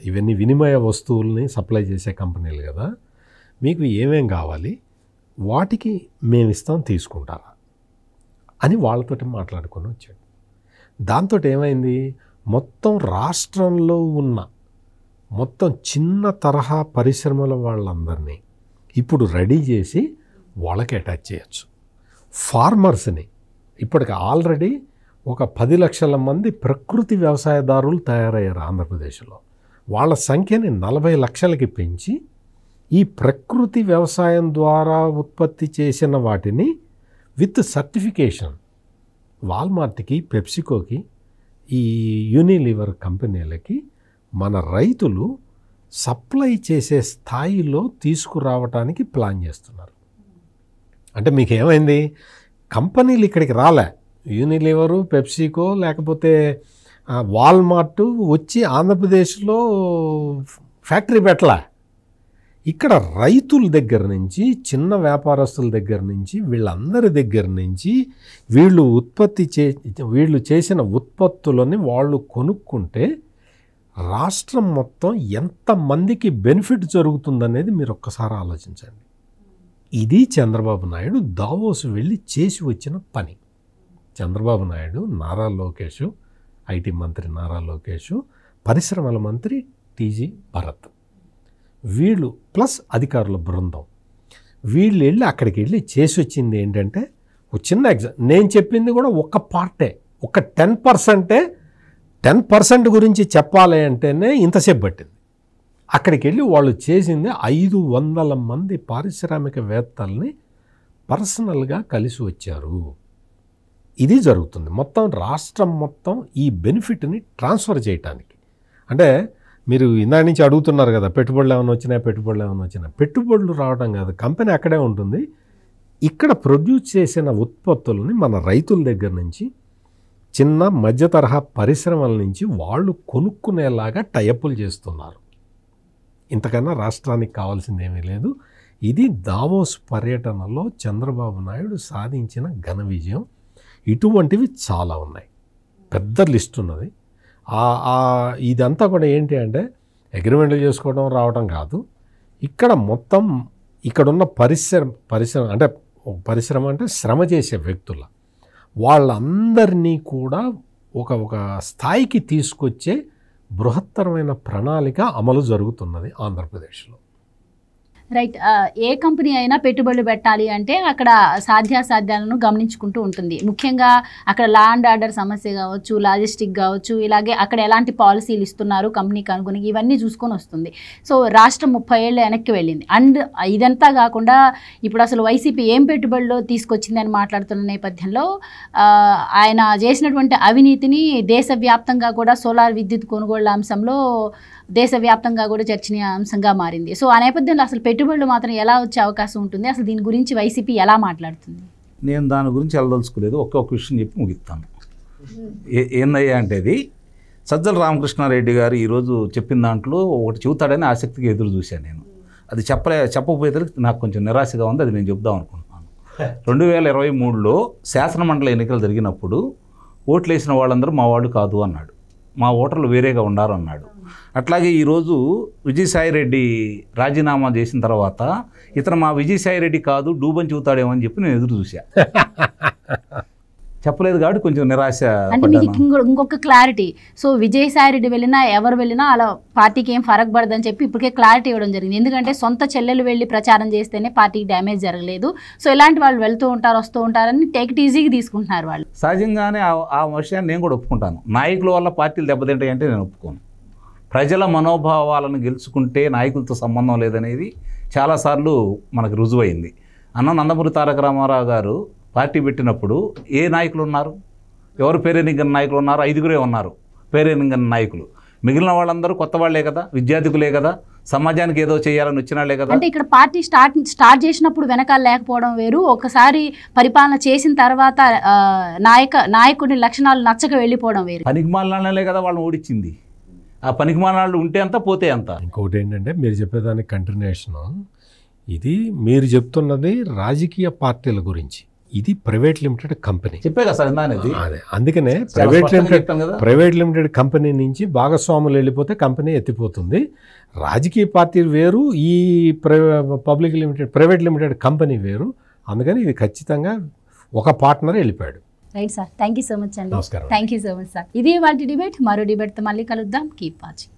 Speaker 2: ఇవన్నీ వినిమయ వస్తువుల్ని సప్లై చేసే కంపెనీలు కదా, మీకు ఏమేమి కావాలి వాటికి మేము ఇస్తాం, తీసుకుంటారా అని వాళ్ళతోటి మాట్లాడుకొని వచ్చాడు. దాంతో ఏమైంది, మొత్తం రాష్ట్రంలో ఉన్న మొత్తం చిన్న తరహా పరిశ్రమల వాళ్ళందరినీ ఇప్పుడు రెడీ చేసి వాళ్ళకి అటాచ్ చేయొచ్చు. ఫార్మర్స్ని ఇప్పటికి ఆల్రెడీ ఒక 10 లక్షల మంది ప్రకృతి వ్యవసాయదారులు తయారయ్యారు ఆంధ్రప్రదేశ్లో. వాళ్ళ సంఖ్యని 40 లక్షలకి పెంచి ఈ ప్రకృతి వ్యవసాయం ద్వారా ఉత్పత్తి చేసిన వాటిని విత్ సర్టిఫికేషన్ వాల్మార్ట్కి, పెప్సికోకి, ఈ యూనిలీవర్ కంపెనీలకి మన రైతులు సప్లై చేసే స్థాయిలో తీసుకురావటానికి ప్లాన్ చేస్తున్నారు. అంటే మీకు ఏమైంది, కంపెనీలు ఇక్కడికి రాలే, యూనిలీవరు, పెప్సికో లేకపోతే వాల్మార్ట్ వచ్చి ఆంధ్రప్రదేశ్లో ఫ్యాక్టరీ పెట్టలే. ఇక్కడ రైతుల దగ్గర నుంచి, చిన్న వ్యాపారస్తుల దగ్గర నుంచి, వీళ్ళందరి దగ్గర నుంచి వీళ్ళు చేసిన ఉత్పత్తులని వాళ్ళు కొనుక్కుంటే రాష్ట్రం మొత్తం ఎంతమందికి బెనిఫిట్ జరుగుతుందనేది మీరు ఒక్కసారి ఆలోచించండి. ఇది చంద్రబాబు నాయుడు దావోస్ వెళ్ళి చేసి వచ్చిన పని. చంద్రబాబు నాయుడు, నారా లోకేష్, ఐటీ మంత్రి నారా లోకేష్, పరిశ్రమల మంత్రి టీజీ భరత్, వీళ్ళు ప్లస్ అధికారుల బృందం, వీళ్ళు వెళ్ళి అక్కడికి వెళ్ళి చేసి వచ్చింది ఏంటంటే ఒక చిన్న నేను చెప్పింది కూడా ఒక పార్టే, ఒక 10% గురించి చెప్పాలి అంటేనే ఇంతసేపు పట్టింది. అక్కడికి వెళ్ళి వాళ్ళు చేసింది 500 మంది పారిశ్రామికవేత్తల్ని పర్సనల్గా కలిసి వచ్చారు. ఇది జరుగుతుంది మొత్తం రాష్ట్రం మొత్తం ఈ బెనిఫిట్ని ట్రాన్స్ఫర్ చేయటానికి. అంటే మీరు ఇందాక నుంచి అడుగుతున్నారు కదా, పెట్టుబడులు ఏమైనా వచ్చినాయి, పెట్టుబడులు రావడం కాదు, కంపెనీ అక్కడే ఉంటుంది. ఇక్కడ ప్రొడ్యూస్ చేసిన ఉత్పత్తులని మన రైతుల దగ్గర నుంచి, చిన్న మధ్య తరహా పరిశ్రమల నుంచి వాళ్ళు కొనుక్కునేలాగా టైఅప్లు చేస్తున్నారు. ఇంతకన్నా రాష్ట్రానికి కావాల్సింది ఏమీ లేదు. ఇది దావోస్ పర్యటనలో చంద్రబాబు నాయుడు సాధించిన ఘన విజయం. ఇటువంటివి చాలా ఉన్నాయి, పెద్ద లిస్ట్ ఉన్నది. ఇదంతా కూడా ఏంటి అంటే అగ్రిమెంట్లు చేసుకోవడం రావడం కాదు. ఇక్కడ మొత్తం ఇక్కడున్న పరిశ్రమ అంటే శ్రమ చేసే వ్యక్తుల వాళ్ళందరినీ కూడా ఒక స్థాయికి తీసుకొచ్చే బృహత్తరమైన ప్రణాళిక అమలు జరుగుతున్నది ఆంధ్రప్రదేశ్లో.
Speaker 1: రైట్. ఏ కంపెనీ అయినా పెట్టుబడులు పెట్టాలి అంటే అక్కడ సాధ్యాసాధ్యాలను గమనించుకుంటూ ఉంటుంది. ముఖ్యంగా అక్కడ లా అండ్ ఆర్డర్ సమస్య కావచ్చు, లాజిస్టిక్ కావచ్చు, ఇలాగే అక్కడ ఎలాంటి పాలసీలు ఇస్తున్నారు కంపెనీకి అనుకుని ఇవన్నీ చూసుకొని వస్తుంది. సో రాష్ట్రం 30 ఏళ్ళు వెనక్కి వెళ్ళింది. అండ్ ఇదంతా కాకుండా ఇప్పుడు అసలు వైసీపీ ఏం పెట్టుబడులు తీసుకొచ్చింది అని మాట్లాడుతున్న నేపథ్యంలో ఆయన చేసినటువంటి అవినీతిని దేశవ్యాప్తంగా కూడా సోలార్ విద్యుత్ కొనుగోళ్ల అంశంలో దేశవ్యాప్తంగా కూడా చర్చనీయాంశంగా మారింది. సో ఆ నేపథ్యంలో అసలు పెట్టుబడులు మాత్రం ఎలా వచ్చే అవకాశం ఉంటుంది, అసలు దీని గురించి వైసీపీ ఎలా మాట్లాడుతుంది?
Speaker 3: నేను దాని గురించి వెళ్ళదలుచుకోలేదు, ఒక్కొక్క విషయం చెప్పి ముగిస్తాను. ఏందయ్యా అంటే అది సజ్జల రామకృష్ణారెడ్డి గారు ఈరోజు చెప్పిన దాంట్లో ఒకటి చెబుతాడని ఆసక్తిగా ఎదురు చూశాను నేను. అది చెప్పకపోతే నాకు కొంచెం నిరాశగా ఉంది, అది నేను చెప్దాం అనుకుంటున్నాను. 2023లో శాసనమండలి ఎన్నికలు జరిగినప్పుడు ఓట్లు వేసిన వాళ్ళందరూ మా వాళ్ళు కాదు అన్నాడు, మా ఓటర్లు వేరేగా ఉండారు అన్నాడు. అట్లాగే ఈరోజు విజయసాయిరెడ్డి రాజీనామా చేసిన తర్వాత ఇతను మా విజయసాయిరెడ్డి కాదు డూబని చెబుతాడేమో అని చెప్పి నేను ఎదురు చూసా. చెప్పలేదు కాబట్టి కొంచెం నిరాశ.
Speaker 1: అంటే మీకు ఇంకొక క్లారిటీ, సో విజయసాయిరెడ్డి వెళ్ళినా ఎవరు వెళ్ళినా అలా పార్టీకి ఏం ఫరక్ పడదని చెప్పి ఇప్పటికే క్లారిటీ ఇవ్వడం జరిగింది. ఎందుకంటే సొంత చెల్లెలు వెళ్ళి ప్రచారం చేస్తేనే పార్టీకి డ్యామేజ్ జరగలేదు. సో ఇలాంటి వాళ్ళు వెళ్తూ ఉంటారు వస్తూ ఉంటారని టేక్ ఇట్ ఈజీగా తీసుకుంటున్నారు వాళ్ళు.
Speaker 3: సహజంగానే ఆ విషయాన్ని నేను కూడా ఒప్పుకుంటాను. నాయకుల వల్ల పార్టీలు దెబ్బతింటాయంటే నేను ఒప్పుకోను. ప్రజల మనోభావాలను గెలుచుకుంటే నాయకులతో సంబంధం లేదనేది చాలాసార్లు మనకు రుజువైంది. నందమూరి తారక రామారావు గారు పార్టీ పెట్టినప్పుడు ఏ నాయకులు ఉన్నారు? ఎవరు పేరెన్నికన్న నాయకులు ఉన్నారు? 5గురే ఉన్నారు పేరెన్నికన్న నాయకులు. మిగిలిన వాళ్ళందరూ కొత్త వాళ్లే కదా, విద్యార్థికులే కదా, సమాజానికి ఏదో చేయాలని వచ్చిన వాళ్ళే కదా.
Speaker 1: అంటే ఇక్కడ పార్టీ స్టార్ట్ చేసినప్పుడు వెనకాల లేకపోవడం వేరు, ఒకసారి పరిపాలన చేసిన తర్వాత నాయకుడి లక్షణాలు నచ్చక వెళ్ళిపోవడం వేరు.
Speaker 3: పనికిమాలినాళ్లే కదా వాళ్ళని ఓడించింది. ఆ పనికిమాలినాళ్ళు ఉంటే అంత పోతే అంత.
Speaker 2: ఇంకొకటి ఏంటంటే మీరు చెప్పేదానికి కంటిన్యూషను, ఇది మీరు చెప్తున్నది రాజకీయ పార్టీల గురించి, ఇది ప్రైవేట్ లిమిటెడ్ కంపెనీ.
Speaker 3: చెప్పే కదా సార్ ఇందానేది.
Speaker 2: అదే అందుకనే
Speaker 3: కదా.
Speaker 2: ప్రైవేట్ లిమిటెడ్ కంపెనీ నుంచి భాగస్వాములు వెళ్ళిపోతే కంపెనీ ఎత్తిపోతుంది. రాజకీయ పార్టీలు వేరు, ఈ ప్రైవేట్ లిమిటెడ్ కంపెనీ వేరు. అందుకని ఇది ఖచ్చితంగా ఒక పార్ట్నర్ వెళ్ళిపోయాడు.
Speaker 1: Right sir, thank you so much అండి.
Speaker 2: నమస్కారం.
Speaker 1: Thank you so much sir. ఇది వాటి డిబేట్. మరో డిబేట్తో మళ్ళీ కలుద్దాం. Keep watching.